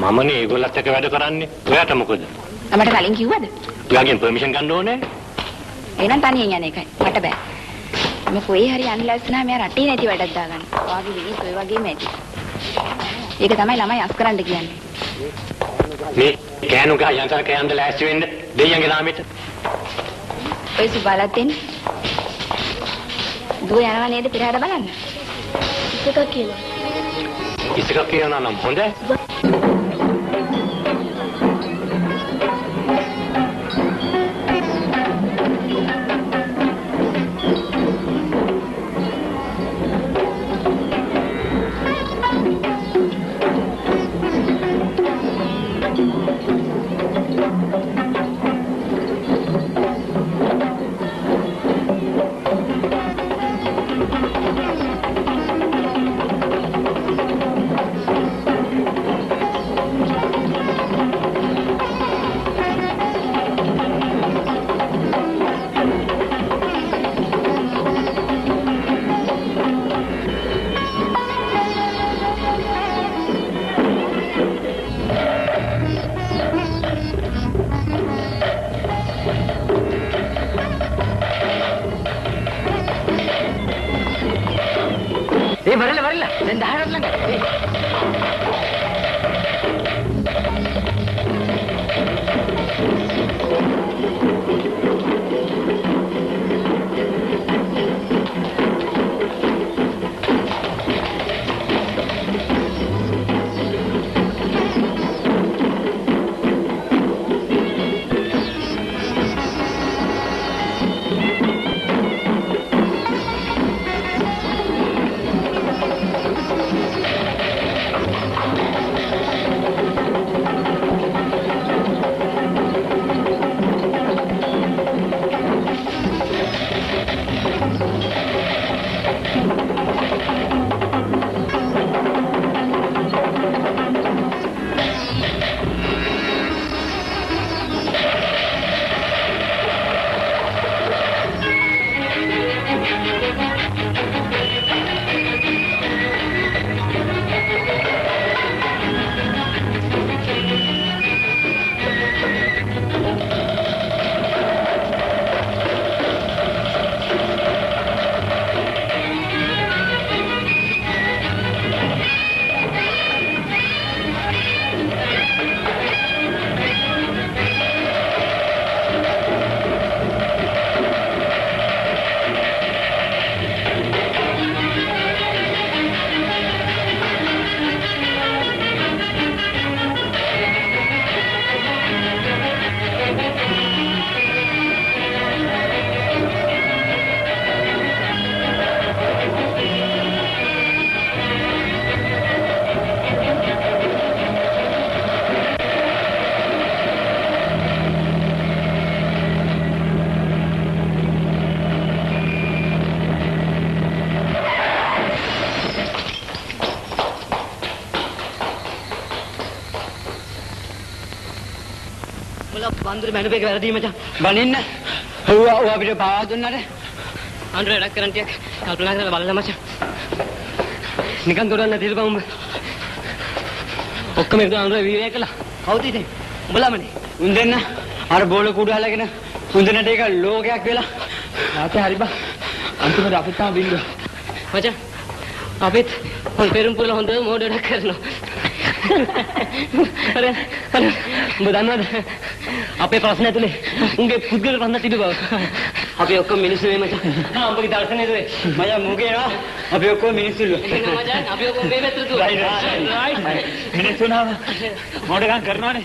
මමනේ ඒගොල්ලත් එක්ක වැඩ කරන්නේ. ඔයාට මොකද? මට කලින් කිව්වද? ඔයාගෙන් පර්මිෂන් ගන්න ඕනේ. එහෙනම් තනියෙන් යන එකයි. මට බෑ. මම කොයි හරි යන්න ලැස්සනා මම රටේ නැති වැඩක් දාගන්න. ඔයාගේ විනිත් ඔය වගේම ඇති. ඒක තමයි ළමයි අස් කරන්න කියන්නේ. මේ කෑනු ගහ යන්තර කෑන්ද ලෑස්ති වෙන්න දෙයියන්ගේ නාමෙට. ඔය සුබලත් එන්නේ. දුව යනවා නේද පෙරහැර බලන්න? ඉස්සක කියලා. ඉස්සක කියනවා නම් හොඳයි. වරilla දැන් 10ට ළඟ බන්දුර මැනුපේක වැරදි මචං. බනින්න. ඔව් අපිට පාවා දුන්නාට. අnder වැඩක් කරන් ටිකක් කල්පනා කරලා බලන්න මචං. නිකන් දොරන්න තිරපන් උඹ. ඔක්කොම එක අnder වීරය කළා. කවුද ඉතින්? උඹලාමනේ. උන් දෙන්න අර බෝල කුඩු අල්ලගෙන උන්දනට ඒක ලෝකයක් වෙලා. නැත්නම් හරි බා. අන්තිමට අපිට තමයි බින්දුව. මචං අපිත් පෙරම් පුල හොඳ මොඩ වැඩක් කරනවා. අර උඹ දන්නවද අපේ ප්‍රශ්න ඇතුලේ උන්ගේ පුද්ගල ප්‍රශ්න තිබු බව. අපි ඔක්කොම මිනිස්සු නේ මචං. උඹගේ දර්ශනේ දුවේ. මචං මුගේ නා අපි ඔක්කොම මිනිස්සුලු. මචං අපි ඔක්කොම මේ පැත්තට දුවා. රයිට්. මිනිස්සු නාම මොඩගම් කරනවානේ.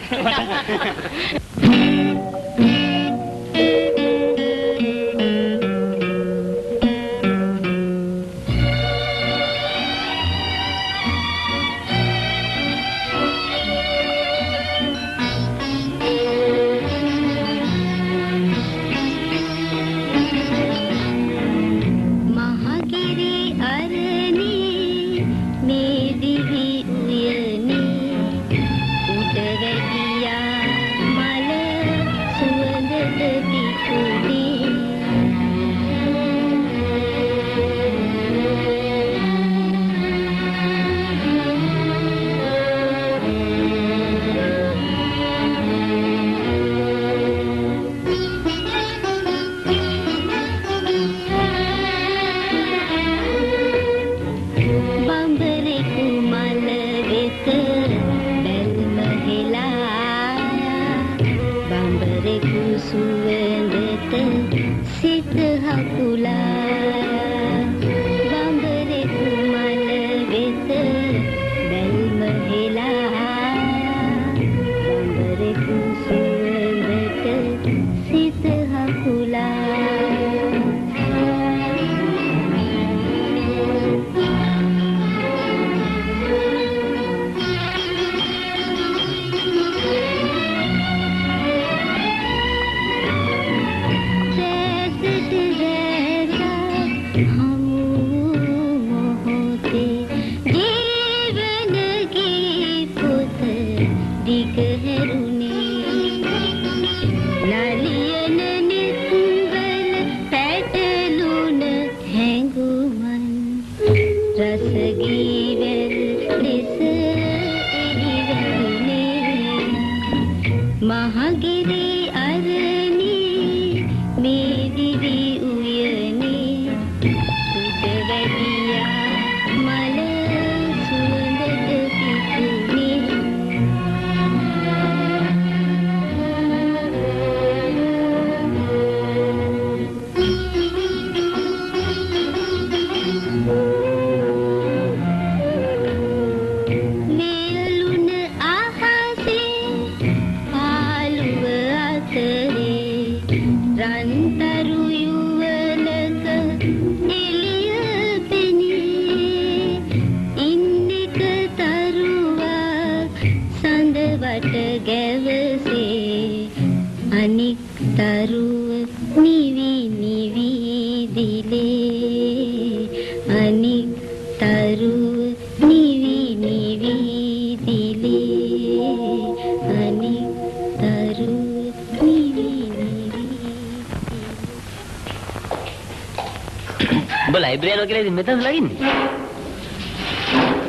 මෙතන ලගින්නේ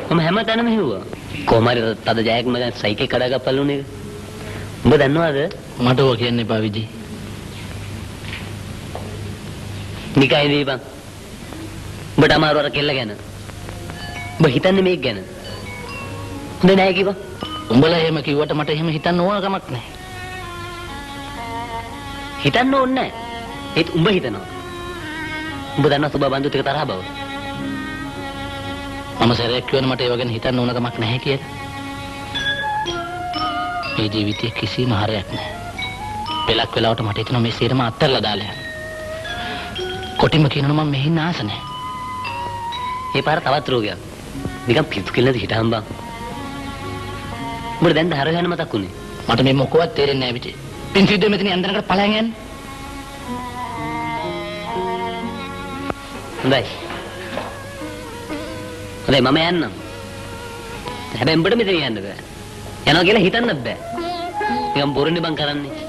මම හැමතැනම හිව්වා කොහමද තද ජයක් මම දැන් සයිකේ කඩාගප්පල්ලුනේ උඹ දන්නවද මට ඔය කියන්න එපා විජි. නිකයි දීපන් උඹට අමාරු අර කෙල්ල ගැන උඹ හිතන්නේ මේක ගැන හොඳ නෑ කිව්වා උඹලා එහෙම කිව්වට මට එහෙම හිතන්න ඕන කමක් නැහැ. හිතන්න ඕනේ නෑ ඒත් උඹ හිතනවා උඹ දන්නා සුබ බන්දුත් එක තරහ බව මම සරයක් කියන මට ඒව ගැන හිතන්න ඕන කමක් නැහැ කියලා. මේ ජීවිතයේ කිසිම හරයක් නැහැ. පෙලක් වෙලාවට මට හිතෙනවා මේ සීරම අත්හැරලා දාලා යන්න. කොටිම කියනවා මම මෙහින් ආස නැහැ. ඒ පාර තවත් රෝගයක්. නිකන් පිස්සු කෙල්ලද හිටහම් බං. උඹට දැන් දහර යන මතක් උනේ. මට මේ මොකවත් තේරෙන්නේ නැහැ විජේ. පින්සිද්ද මෙතන යන්දරකට පලයන් යන්න. හොඳයි. හොඳයි මම යන්නම්. හැබැයි උඹට මෙතන යන්න බෑ. යනවා කියලා හිතන්නත් බෑ. නිකන් බොරුනේ බං කරන්නේ.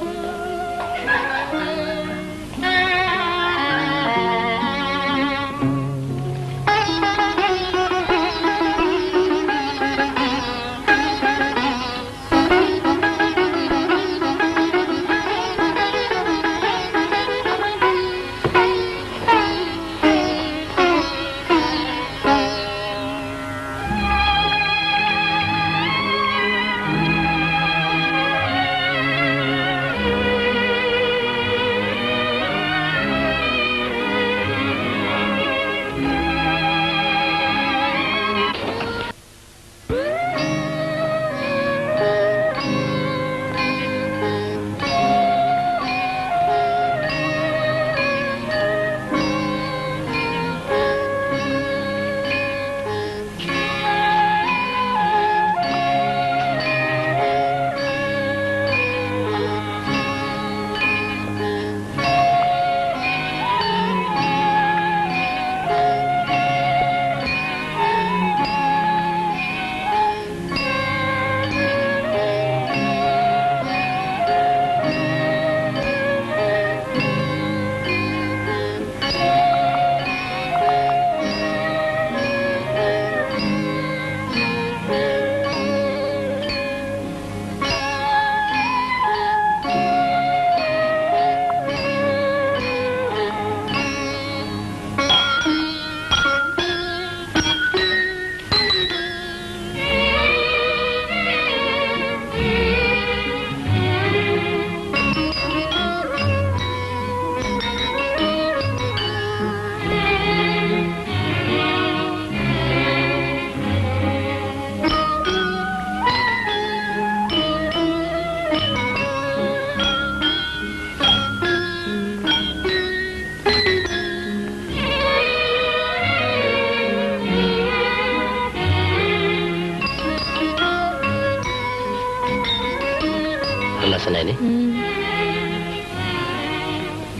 ආස නැනේ.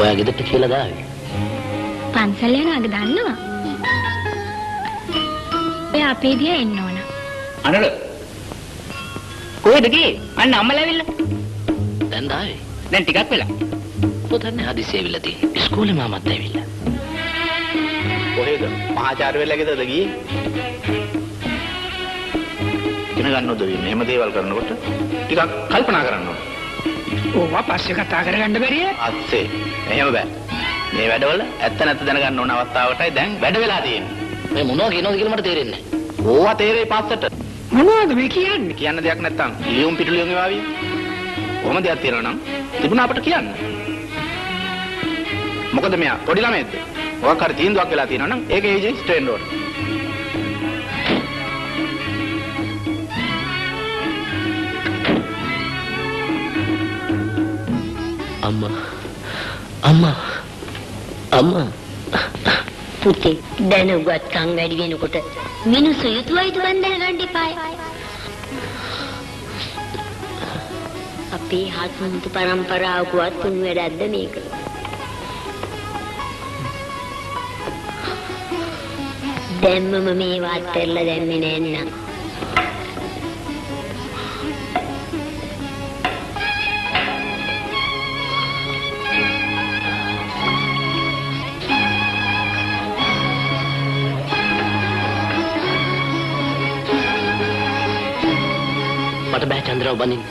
ඔයා ගෙදරට කියලා දාවේ. පන්සල් යනවාද දන්නවා? ඔය අපේ දිහා එන්න ඕන. අනල කොහෙද ගියේ? අන්න අම්මලා ඇවිල්ලා. දැන් දාවේ. දැන් ටිකක් වෙලා. පොතන්නේ හදිසිය ඇවිල්ලා තියෙන්නේ. ඉස්කෝලේ මාමත් ඇවිල්ලා. කොහෙද? මහාචාර්යවරුලා ගෙදරද ගියේ? ඉගෙන ගන්නවද වෙන්නේ? එහෙම දේවල් කරනකොට ටිකක් කල්පනා කරන්න ඕන. ඕවා පස්සේ කතා කරගන්න බැරිය. අත්සේ. එහෙම බෑ. මේ වැඩවල ඇත්ත නැත්ත දැනගන්න ඕන අවස්ථාවටයි දැන් වැඩ වෙලා තියෙන්නේ. මේ මොනවා කියනවද කියලා මට තේරෙන්නේ නැහැ. ඕවා තේරෙයි පස්සට. මොනවද මේ කියන්නේ? කියන්න දෙයක් නැත්තම් ලියුම් පිටු ලියුම් ඒවා ආවිය. කොහොම දෙයක් තියෙනවා නම් තිබුණා අපට කියන්න. මොකද මෙයා පොඩි ළමයිද? මොකක් හරි තීන්දුවක් වෙලා තියෙනවා නම් ඒක ඒජේ ස්ට්‍රේන් ඕන. අම්මා පුතේ දැනුගත්කම් වැඩි වෙනකොට මිනිස්සු යුතුයයිතුවන් දැනගන්න එපායි. අපේ හත්මුතු පරම්පරාවකවත් තුන් වැඩක්ද මේක? දැම්මම මේවා අත්හැරලා දැම්මේ නෑන්නම්. මට බෑ චන්ද්‍රාව බඳින්න.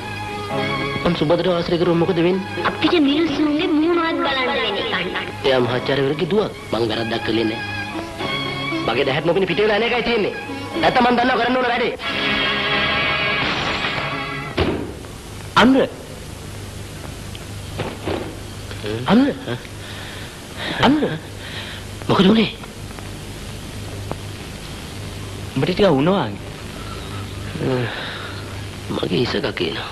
මම සුබද්‍රව ආශ්‍රය කරුවොත් මොකද වෙන්නේ? අපිට මිනිස්සුන්ගේ මූණවත් බලන්න වෙන්නේ කන්න. එයා මහාචාර්යවරුගේ දුවක්. මං වැරද්දක් කළේ නෑ. මගේ දැහැත් නොපෙනී පිට වෙලා යන එකයි තියෙන්නේ. නැත්නම් මං දන්නවා කරන්න ඕන වැඩේ. අන්න මොකද උනේ? උඹට ටිකක් වුණා වගේ. මගේ ඉසක කියනවා.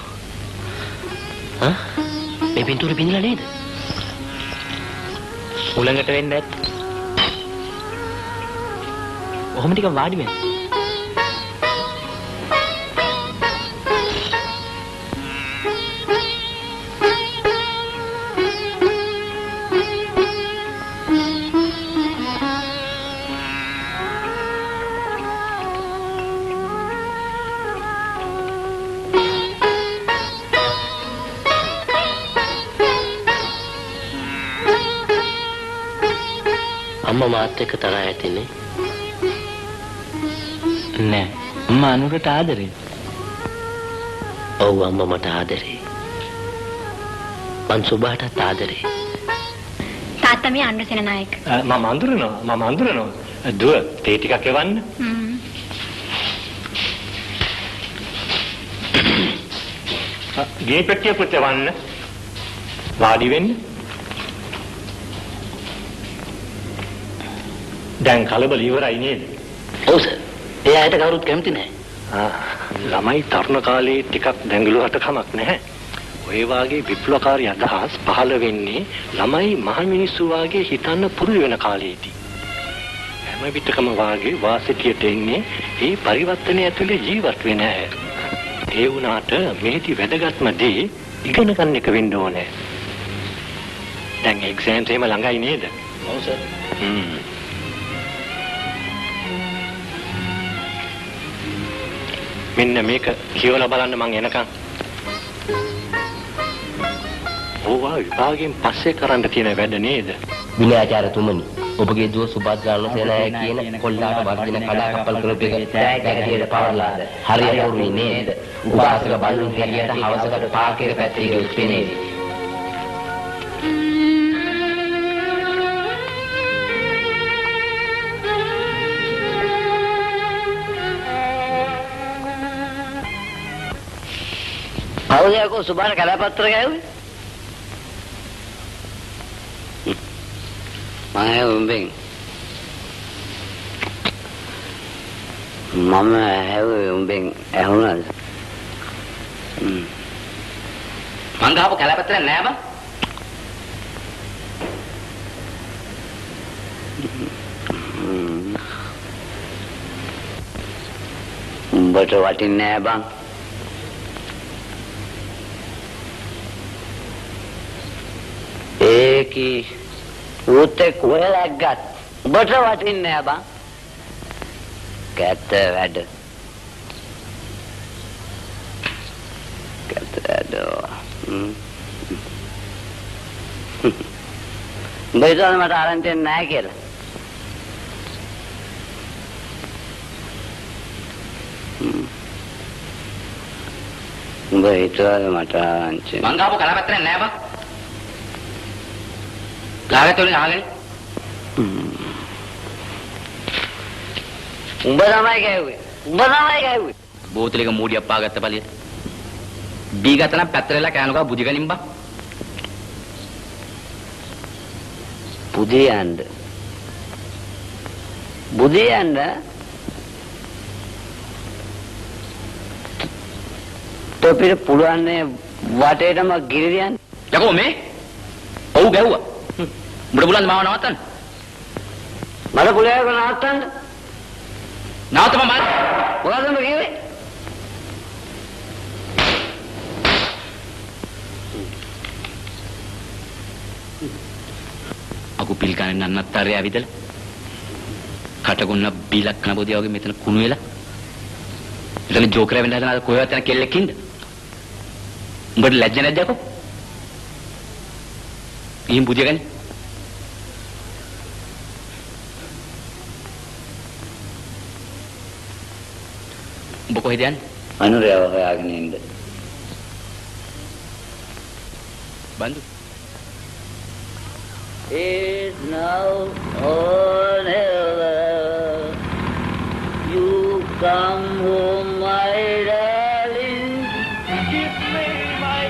මේ පින්තූරේ පින්නලා නේද? උලඟට වෙන්න ඇත්ත. ඔහොම ටිකක් වාඩි වෙන්න. අම්මා මාත් එක්ක තරහ ඇතිනේ. නෑ. අම්මා අනුරට ආදරේ. ඔව් අම්මා මට ආදරේ. මං සුභාටත් ආදරේ. තාත්තා මේ අනුරසේන නායක. මම අඳුරනවා. දුව තේ ටිකක් එවන්න. ගේ පෙට්ටිය පුතවන්න. වාඩි වෙන්න. දැන් කලබල ඉවරයි නේද? ඔව් සර්. ඒ අයට කවුරුත් කැමති නැහැ. ළමයි තරුණ කාලේ ටිකක් දැඟලුවට කමක් නැහැ. ඔය වාගේ විප්ලවකාරී අදහස් පහළ වෙන්නේ ළමයි මහ මිනිස්සු වාගේ හිතන්න පුරුදු වෙන කාලේදී. හැම විටකම වාගේ වාසිතියට එන්නේ මේ පරිවර්තනය ඇතුලේ ජීවත් වෙන අය. ඒ වුණාට මේටි වැදගත්ම දේ ඉගෙන ගන්න එක වෙන්න ඕනේ. දැන් එක්සෑම්ස් එහෙම ළඟයි නේද? ඔව් සර්. මෙන්න මේක කියවලා බලන්න මං එනකන්. ඕවා විභාගයෙන් පස්සේ කරන්න තියෙන වැඩ නේද? විනයාචාර්යතුමනි, ඔබගේ දුව සුභද්‍රාණු සේනාය කියන කොල්ලාට වර්ධින කඩාකප්පල් කරපු එක තෑග්ගැටියට පවරලාද? හරියට කරුණේ නේද? උපාසක බල්ලුන් හැටියට හවසකට පාර්කේ පැත්තේ ගියොත් පෙනේවි. අවුලයකෝ සුභාන කඩාපත්‍ර ගෑවුවේ? මම උඹෙන් මම හැවුවේ උඹෙන් ඇහුණාද? මං ගහපු කැලපත්‍රයක් නෑ බං. උඹට වටින්නේ නෑ බං. කි ඌත් කොහෙලක් ගත් ඔබට වටින්නේ නෑ බං. කැත වැඩ. කැත වැඩ. උඹ හිතන්නේ මට ආරංචි නෑ කියලා. උඹ හිතුවද මට ආරංචි? මං ගාපු කලාපත්‍රයක් නෑ බං. ගාවට වලින් අහගෙන. උඹ තමයි ගැහුවේ. උඹ තමයි ගැහුවේ. බෝතලෙක මූඩියක් පාගත්ත පළියට. බී ගත්ත නම් පැත්තට වෙලා කෑනකෝ බුදි ගනින් බං. බුදියන්ද? බුදියන්ද? තොපිට පුළුවන් නේ වටේටම ගිරියන්. යකෝ මේ? ඔව් ගැහුවා. උඹට පුළුවන් මාව නවත්තන්න? මට පුළුවන් නවත්තන්න. නවත්තම මම. මොකද උඹ කිව්වේ? අකු පිල් කන්නේ නන්නත්තරේ ඇවිදලා. කටගොන්න බීලක් කන පොදියා වගේ මෙතන කුණු වෙලා. එතන ජෝකර් වෙන්න හදන කොහෙවත් යන කෙල්ලෙක් ඉන්න. උඹට ලැජ්ජ නැද්ද යකෝ? ඊම් බුදිය ගන්නේ. උඹ කොහෙද යන්නේ? අනුරයව හොයාගෙන ඉන්න. බන්දු. Is now or never. You come home, my darling. Give me my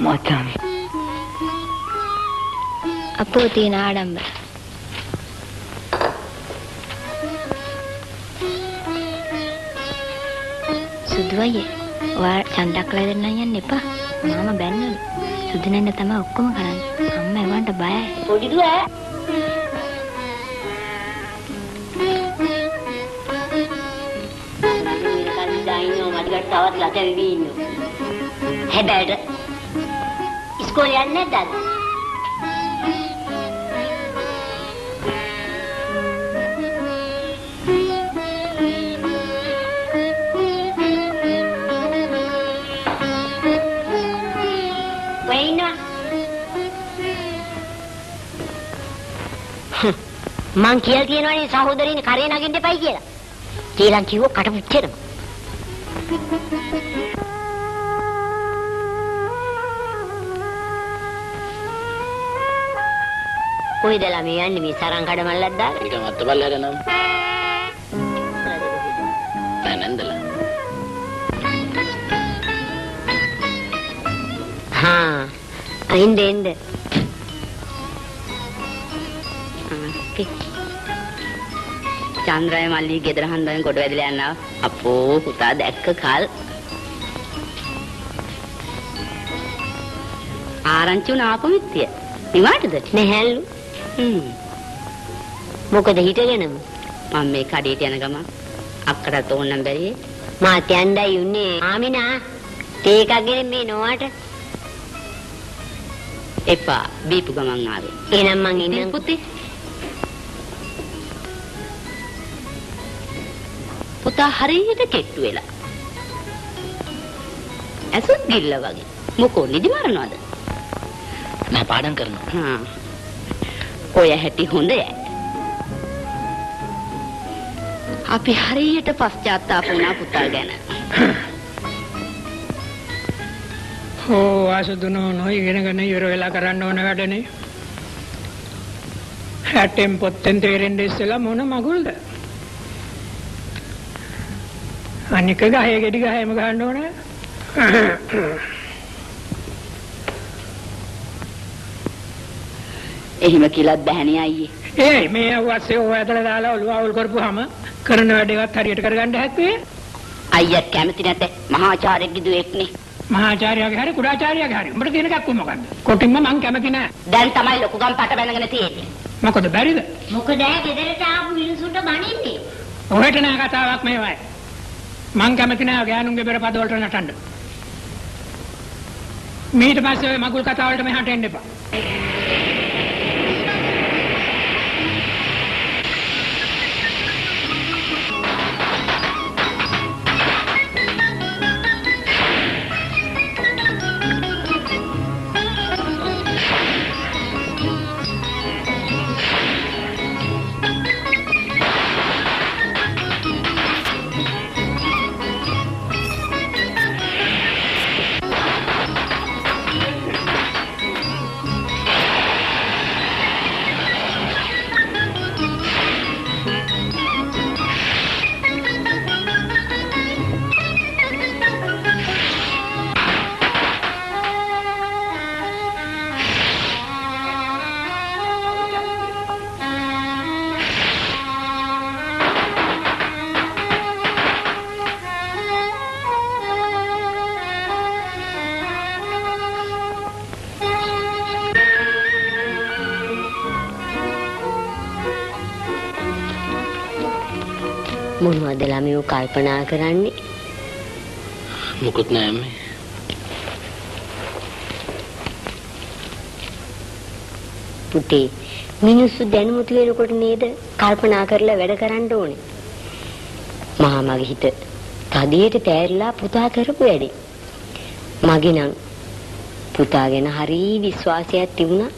මචං. අපෝ තියෙන ආඩම්බර. සුදුවයේ ඔයා චන්දක් ලැබෙන්න යන්න එපා. මාම බැන්නලු. සුදු නැන්න තමයි ඔක්කොම කරන්නේ. අම්මා එවන්ට බයයි. පොඩි දුව ඈ. තවත් ලතෙවි ඉන්නවා. හැබැයි ඉස්කෝලේ යන්නේ නැද්ද? මං කියලා තියෙනවනේ සහෝදරියනේ කරේ නගින්න එපයි කියලා. කියලා කිව්ව කට පුච්චෙනවා. කොයිද ළමයි යන්නේ මේ සරන් කඩ මල්ලක් දාලා? ඒක මත්තපල්ල හැරනම්. නෑ හා අයින් දෙන්න. චන්ද්‍රය මල්ලි ගෙදර හන්දෙන් කොට වැදලා යනවා. අපෝ පුතා දැක්ක කල් ආරංචි උන ආපමිත්‍ය. නිවාටද? නැහැලු. මොකද හිටගෙනම මම මේ කඩේට යන ගමන් අක්කටත් ඕනනම් බැරියේ. මාත් යන්නයි උන්නේ. ආමිනා තේ එකක් ගෙන මේ නොවට. එපා බීපු ගමන් ආවේ. එහෙනම් මං ඉන්නම් පුතේ. පුතා හරියට කෙට්ටු වෙලා. ඇසුත් ගිල්ල වගේ. මොකෝ නිදි මරනවද? නෑ පාඩම් කරනවා. ඔය හැටි හොඳයි. අපි හරියට පශ්චාත්තාප වුණා පුතා ගැන. ආසුදුනෝ ඉගෙන ගන්න ඉවර වෙලා කරන්න ඕන වැඩනේ. හැටෙන් පොත්තෙන් තේරෙන්නේ ඉස්සෙල්ලා මොන මගුල්ද? අනික ගහේ ගෙඩි ගහේම ගන්න ඕන. එහෙම කියලාත් බෑනේ අයියේ. ඒ මේ අවශ්‍ය ඔය ඇදලා දාලා ඔළුව අවුල් කරපුවාම කරන වැඩේවත් හරියට කරගන්න හැක්කේ. අයියත් කැමති නැත මහාචාර්යගේ දුවෙක්නේ. මහාචාර්යයාගේ හරි කුඩාචාර්යයාගේ හරි. උඹට තියෙන එකක් මොකක්ද? කොටින්ම මං කැමති නෑ. දැන් තමයි ලොකු ගම් පට බැනගෙන තියෙන්නේ. මොකද බැරිද? මොකද ගෙදරට ආපු මිනිසුන්ට බනින්නේ. ඔහෙට නෑ කතාවක් මේවයි. මං කැමති නෑ ගෑනුන්ගේ බෙර පද වලට නටන්න. මීට පස්සේ ඔය මගුල් කතා වලට මෙහාට එන්න එපා. මොනවද ළමයෝ කල්පනා කරන්නේ? මුකුත් නෑ අම්මේ. පුතේ මිනිස්සු දැනුමුතු වෙනකොට නේද කල්පනා කරලා වැඩ කරන්න ඕනේ. මහා මගේ හිත තදියට තෑරිලා පුතා කරපු වැඩේ. මගේ නම් පුතා ගැන හරි විශ්වාසයක් තිබුණා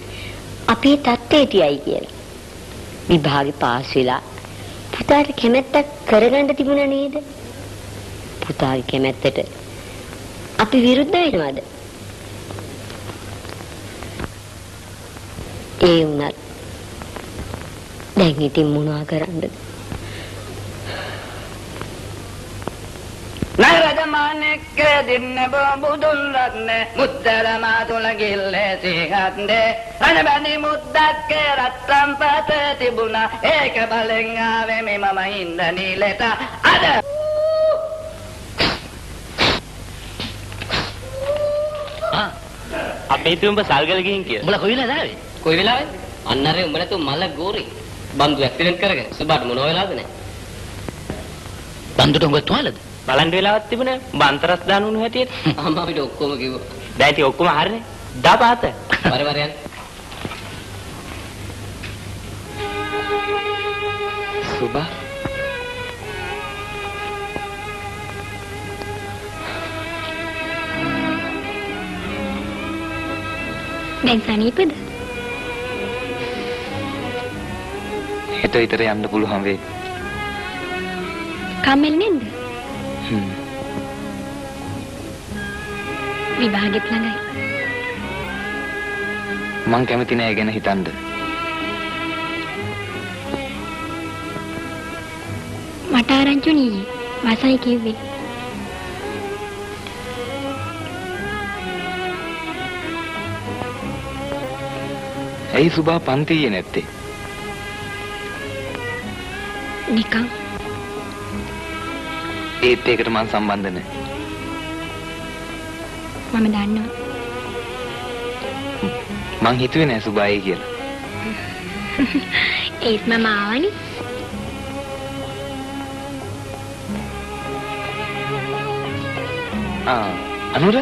අපේ තත්ත්වයට යයි කියලා. විභාගේ පාස් වෙලා පුතාට කැමැත්තක් කරගන්න තිබුණා නේද? පුතාගේ කැමැත්තට අපි විරුද්ධ වෙනවද? ඒ වුණත් දැන් ඉතින් මොනවා කරන්නද? නරදමානෙක්ක දින්න බුදුන් රත්නේ මුද්දල මාතුල ගිල්ලේ සිගන්දේ අනබනි මුද්දක්ක රත්නම් පත තිබුණා ඒක බලෙන් ආවේ මම ඉන්න නිලට අද අපි හිතුවේ උඹ සල්ගල ගිහින් කියලා. උඹලා කොයි වෙලාවද ආවේ? කොයි වෙලාවේ? අන්නරේ උඹ නැතු මල ගෝරි. බන්දු ඇක්සිඩන්ට් කරගෙන සුබාට මොන වෙලාවද නැහැ. බන්දුට උඹ තුවාලද? බලන් වෙලාවක් තිබුණේ. උඹ අන්තරස් දානුණු හැටියට. අම්මා අපිට ඔක්කොම කිව්වා. දැන් ඉතින් ඔක්කොම හරිනේ. දාපාත. වර යන්න. සුබා දැන් සනීපද? හෙට විතර යන්න පුළුවන් වෙයි. කම්මැලි නේද? විභාගෙත් ළඟයි. මං කැමති නෑ ගැන හිතන්න. මට ආරංචි නීයේ. වාසයි කිව්වේ. ඇයි සුබා පන්තියේ නැත්තේ? නිකන්. ඒත් ඒකට මං සම්බන්ධ නෑ. මම දන්නවා. මං හිතුවේ නෑ සුබායි කියලා. ඒත් මම ආවනේ. අනුර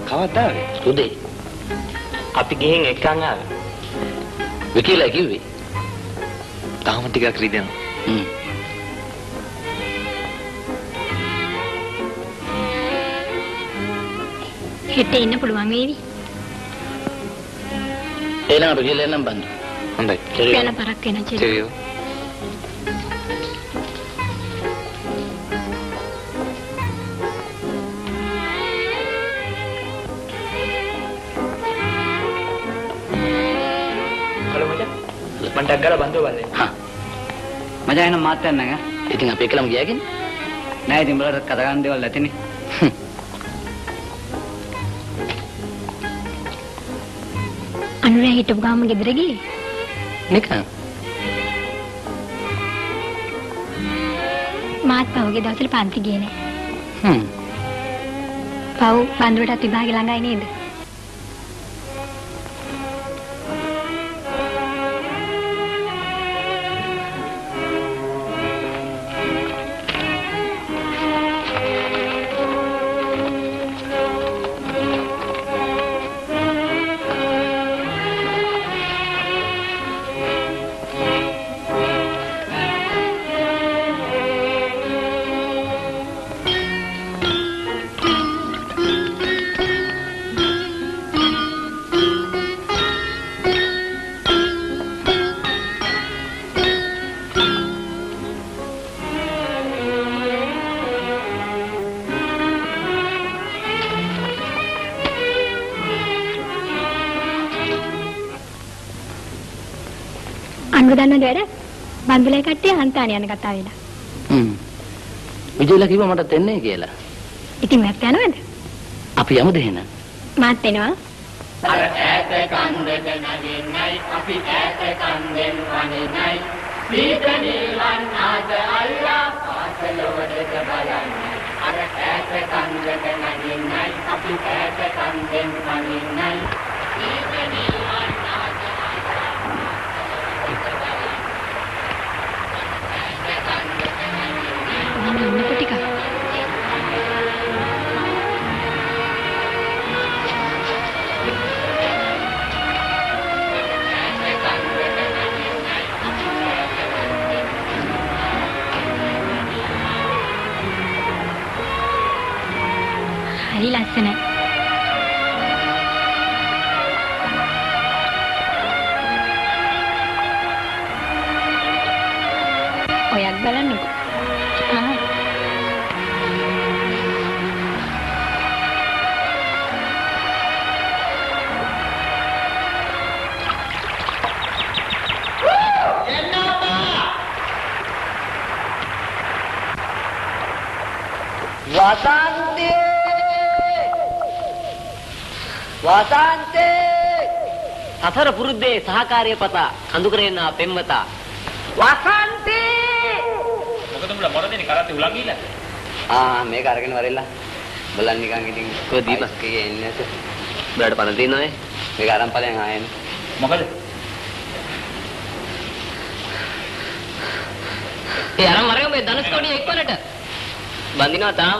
කවද්ද ආවේ? උදේ. අපි ගිහින් එක්කන් ආවේ. විකිලා කිව්වේ. තාම ටිකක් රිදෙනවා. හෙට එන්න පුළුවන් වේවි. එළම අපි ගිහලා එන්නම් බන්දු. හොඳයි. යන පරක් වෙන චෙරියෝ. මන්ටක් ගාලා බන්දුව බලන්න. හා. මචං එන මාත් යන්න නේද? ඉතින් අපි එකලම ගියාගෙන නෑ ඉතින් බලන්න කතා කරන්න දේවල් නැතිනේ. අනුරේ හිටපු ගාම ගෙදර ගියේ. නිකන්. මාත් පහුගිය දවස්වල පන්ති ගියේ නෑ. පව් බන්දුවටත් විභාගේ ළඟයි නේද? අනුර දන්නවද වැඩ? බන්දුලේ කට්ටිය හන්තානේ යන කතාව වෙලා. විජයලා කිව්වා මටත් එන්නේ කියලා. ඉතින් මත් යනවද? අපි යමුද එහෙනම්? මාත් එනවා. අර ඈත කන්දට නගින්නයි අපි ඈත කන්දෙන් වනින්නයි සීත නිල්වන් ආද අල්ලා පාසලවලට බලන්නයි අර ඈත කන්දට නගින්නයි අපි ඈත කන්දෙන් වනින්නයි සීත නිල්වන් ආද හරි ලස්සනයි. ඔයත් බලන්නකෝ. වාසාන්තේ සතර පුරුද්දේ සහකාරිය පතා කඳුකරේන පෙම්වතා වාසාන්තේ මොකද උඹලා මොරදේනේ කරත්තේ උලන් ගිහලා මේක අරගෙන වරෙල්ලා බලන්න නිකන් ඉතින් කො දීපස්කේ එන්නේ නැත උඹලට පණ තියෙනවනේ මේක අරන් ඵලයන් ආයෙත් මොකද ඒ අරන් වරේ මේ ධනුෂ්කෝණිය එක්වලට බඳිනවා තාම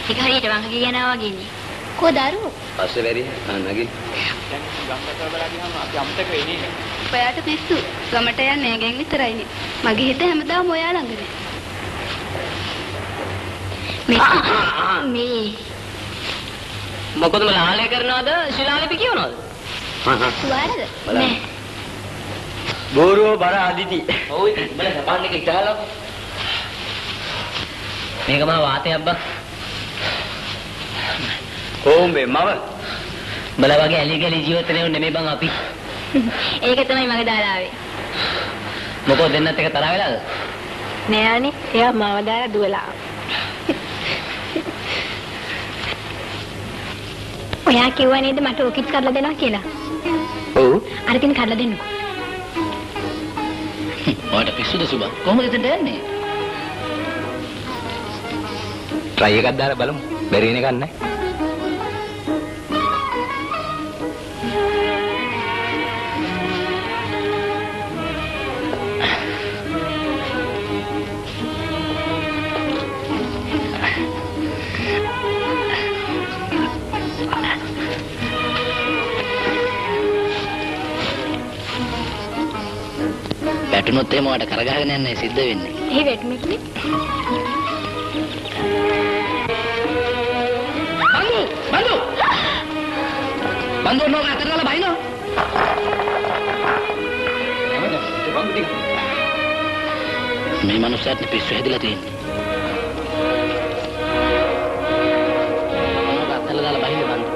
ඒක හරියට වංග කියනවා වගේනේ. කො දරුවෝ? පස්සේ බැරි නගින් ගම්පතර බලා ගියාම අපි අමතක වෙන්නේ නේ. ඔයාට පිස්සු. ගමට යන්නේ නැගෙන් විතරයිනේ. මගේ හිත හැමදාම ඔයා ළඟනේ. මේ මොකද මම ආලය කරනවද ශිලාලිපි කියනවද සුවාරද? නෑ බෝරුව බර අදිති ඔව් බල සපාන් එක ඉතහලා මේක මම වාතයක් බා කොම්බේ මව බල වගේ ඇලි ගලි ජීවිතේ නෙමෙයි බං අපි ඒක තමයි මගේ දාලාවේ. මොකෝ දෙන්නත් එක තරහ වෙලාද නෑ අනේ. එයා මාව දාලා දුවලා. ඔයා කිව්වා නේද මට ඔකිට් කරලා දෙනවා කියලා? ඔව්. අර තින් කරලා දෙන්නකෝ. ඔයාට පිස්සුද සුබා? කොහොමද එතනට යන්නේ? try එකක් දාලා බලමු. බැරි වෙන එකක් නැහැ. වැටුනොත් එහෙම ඔයාට කරගහගෙන යන්නේ සිද්ධ වෙන්නේ. එහෙ වැටුනොත් නේ. බඳු නෝ අතරලා බයිනෝ. මේ මනුස්සයාට පිස්සු හැදිලා තියෙන්නේ. නෝ අතරලා දාලා බයිනේ බඳු.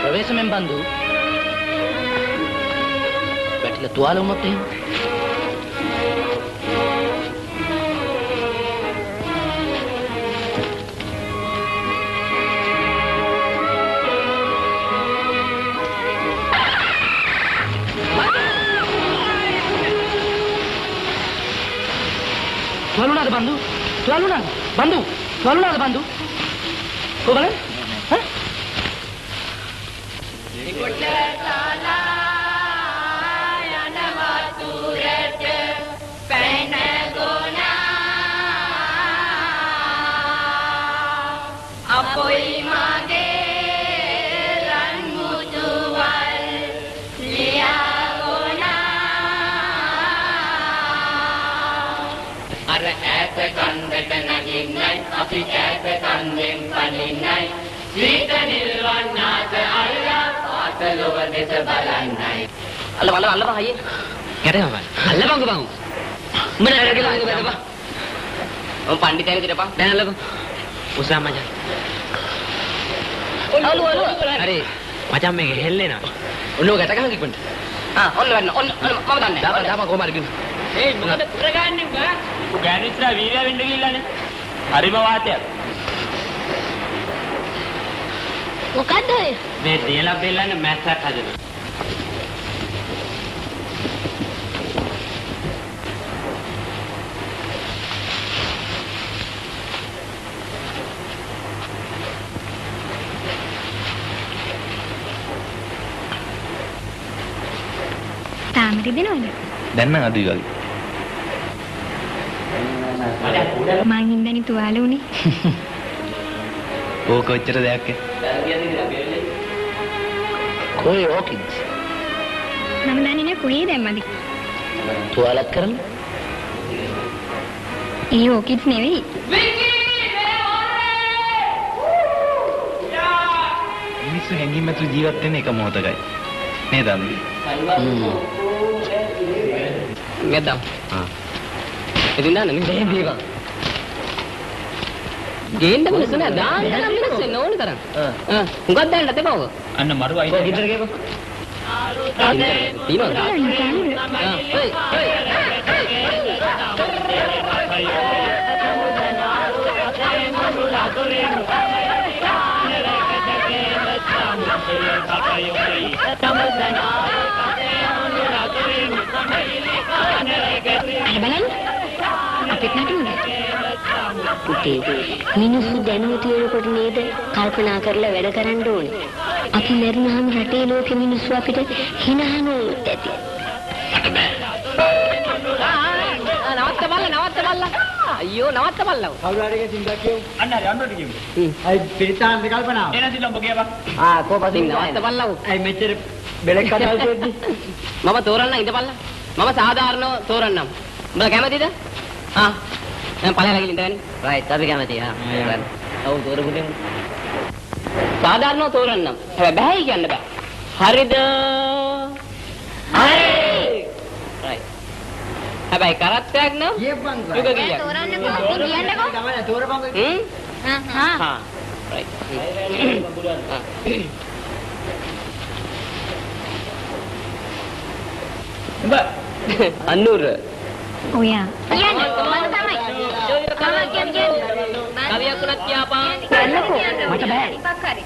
ප්‍රවේශමෙන් බඳු. වැටිලා තුවාල වුණොත් එහෙම. Tualunaada bandu? Tualunaada? Bandu? Tualunaada bandu? Kau balik? Hah? අපි ඈත කන්දෙන් පනින්නයි සීත නිල්වන් ආස අල්ලා පාසලව දෙස බලන්නයි අල්ල බං අයියේ යටම බං අල්ල බං බං උඹ නේද කියලා උඹ බෑ බං පණ්ඩිතයන් දිරපන් දැන් අල්ල බං උසා මචං හරි මචං මේක හෙල්ලෙනවා. ඔන්න ඔය ගැට ගහන් ඉක්මනට. ඔන්න වෙන්න. ඔන්න මම දන්නේ. දාපන් කොහමද ගිහින්. ඒ මොකද කරගන්නේ බා? ගෑනිස්ලා වීර්ය වෙන්න ගිහිල්ලානේ. හරිම වාතයක්. මොකද්ද ඔය? මේ දියලා බෙල්ලන්නේ මැස්සක් හදනවා. තාම රිදෙනවද? දැන් නම් අඩුයි වගේ. මං හින්දානේ තුවාල උනේ. ඕක ඔච්චර දෙයක් කොයි ඕකිඩ් මම දන්නේ නෑ කොහේ දැම්මද? තුවාලත් කරන්න ඒ ඕකිඩ්ස් නෙවෙයි. මිනිස්සු හැංගීමතු ජීවත් වෙන එක මොහොතකයි. නේද අම්මේ? මෙද්දම්. ඉතින් දාන්න නේ දීපන්. ගේන්න මිනිස්සු නෑ දාන්න නම් මිනිස්සු එන්න ඕන තරම්. හුඟක් දාන්න තේපව. අන්න මරු අයින්. ඔය ගිටර ගේපන්. තියනවද? හොයි හොයි. බලන්න. අපිට නටුනේ. පුතේ මිනිස්සු දැනුවත් වෙනකොට නේද කල්පනා කරලා වැඩ කරන්න ඕනේ. අපි මරුණාම රටේ ලෝකෙ මිනිස්සු අපිට හිනහනොත් ඇති. නවත්ත බල්ලා. අයියෝ නවත්ත බල්ලා. කවුරු හරි ගෙසින්දා කියමු. අන්න හරි අන්නට කියමු. අයි පිරිතාන් විකල්පනාව. එන සිල්ලම්බ කියපන්. කොපසින් නවත්ත බල්ලා. අයි මෙච්චර බෙලෙක් කතාල් දෙද්දි. මම තෝරන්න ඉඳපල්ලා. මම සාධාරණව තෝරන්නම්. උඹලා කැමතිද? දැන් පළයලා ගිහින් ඉඳගන්න. රයිට් අපි කැමතියි. ගන්න. ඔව් තෝරපුදෙමු. සාධාරණව තෝරන්නම්. හැබැයි බෑයි කියන්න බෑ. හරිද? හරි. රයිට්. හැබැයි කරත්තයක් නම් කියපන්. යුග කීයක්? තෝරන්නකෝ. කියන්නකෝ. තමයි තෝරපන්. හා. රයිට්. අන්නූර ඔයා. කියන්නේ මම තමයි. කවියක් උනත් කියපන්. කියන්නකෝ. මට බෑ. මොකක් හරි.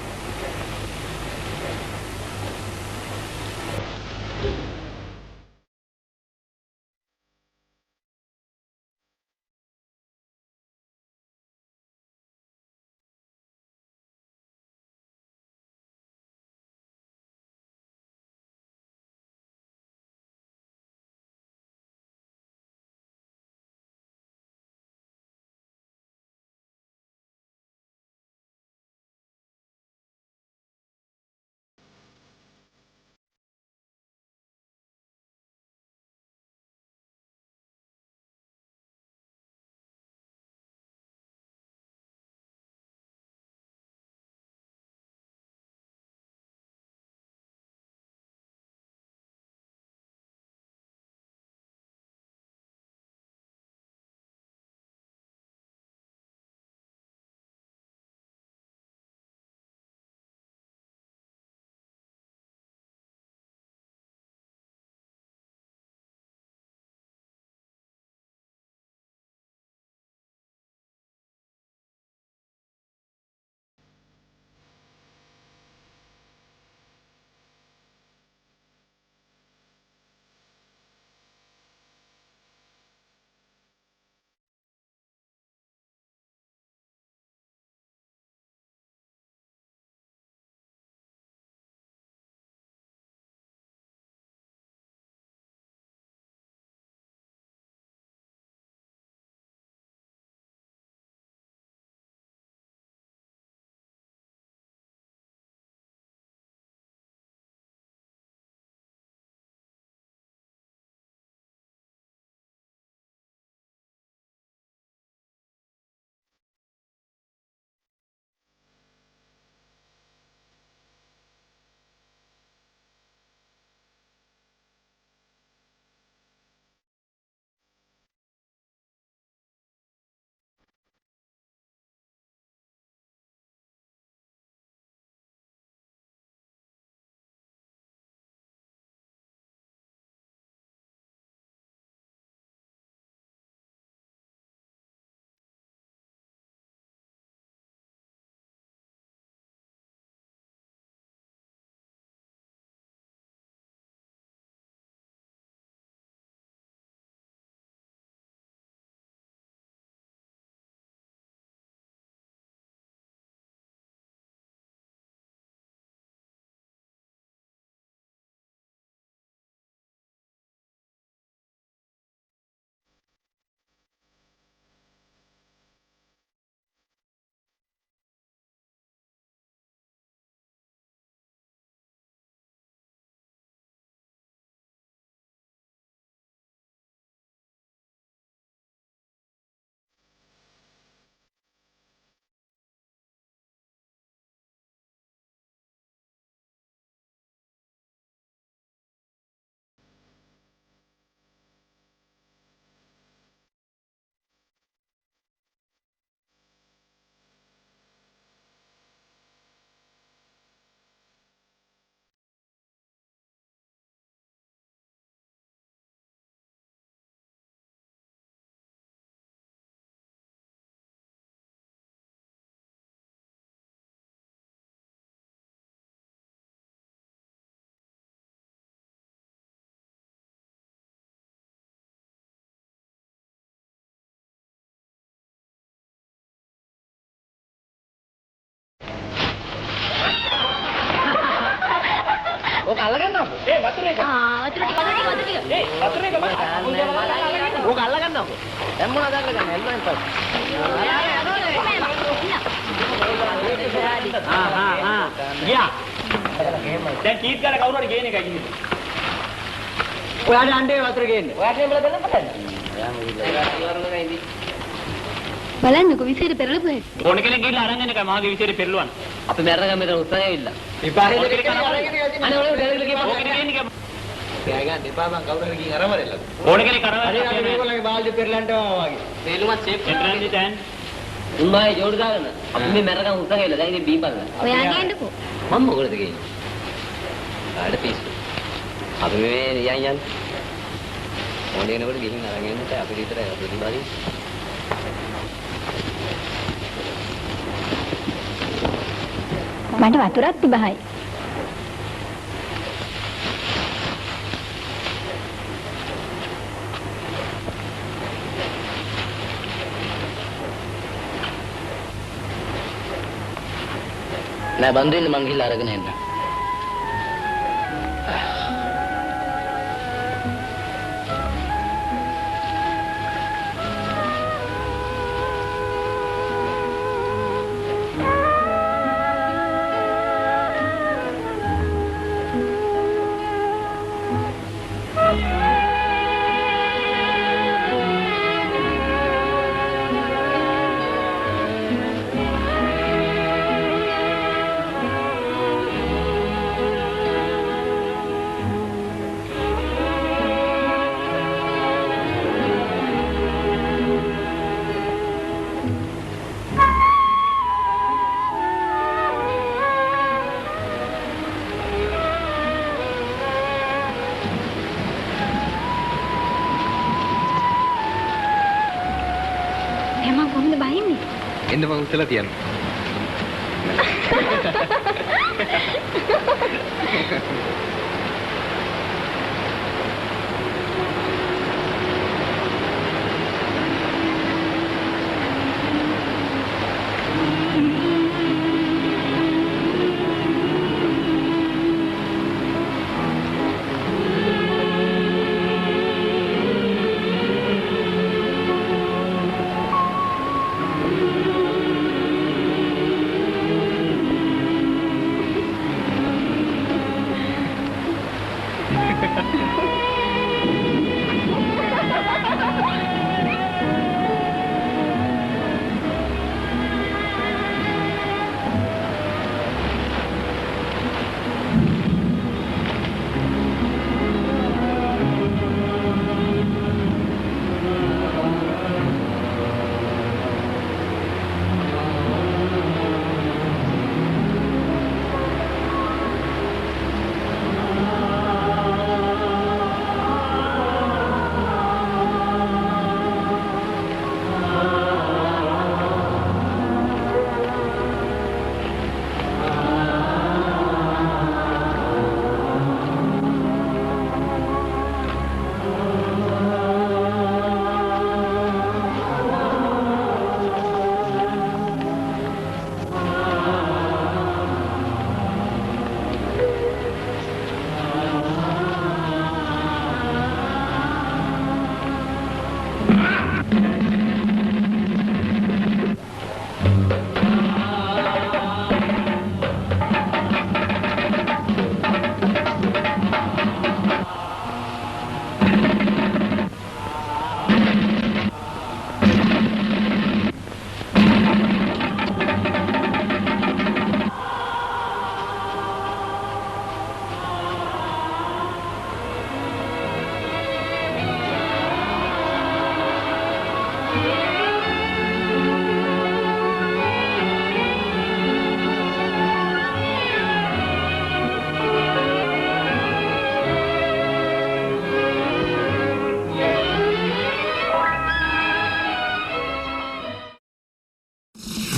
අල්ලගන්නකො. ඒ වතුර එක. වතුර ටික. ඒ වතුර එක මම. ඕක අල්ලගන්නකො. දැන් මොනවද අල්ලගන්නේ? එල්ලෙන් පස්සේ. ගියා. දැන් කීත් ගාලා කවුරු හරි ගේන එකයි ඉන්නේ. ඔයාට අඬේ වතුර ගේන්න. ඔයාට එම්බල දෙන්න පටන්. බලන්නකො විසිර පෙරලපු හැටි. ඕන කෙනෙක් ගිහලා අරන් එන්න එකයි මාගේ විසිරේ පෙරළුවන්. අපි මැරගම මෙතන උත්සාහය ඇවිල්ලා. විපාකේ දෙක කරනවා. අනේ ඔය ඩෙලිවරි ගියා. ඕක නෙන්නේ කිය. එයා ගන්න දෙපා මං කවුරු හරි ගිහින් අරවරෙල්ල. ඕන කෙනෙක් කරනවා. හරි අපි මේගොල්ලන්ගේ බාල්දි පෙරලන්ට වගේ. තේලුමත් සේෆ් එතරම්දි දැන් උන්මයි ජෝඩු දාගෙන. අපි මේ මැරගම උත්සාහය ඇවිල්ලා. දැන් ඉතින් බීපල්ලා. ඔයා ගේන්නකෝ. මම මොකටද ගේන්නේ? ආඩ පිස්සු. අපි මේ යන් යන්. ඕනේ වෙනකොට ගිහින් අරගෙන එන්නට අපිට විතරයි අපිට බාරි. මට වතුරක් තිබහයි. නෑ බන්දු ඉන්න මං ගිහලා අරගෙන එන්න. එහම කොහොමද බහින්නේ? එන්න මං උස්සලා තියන්න.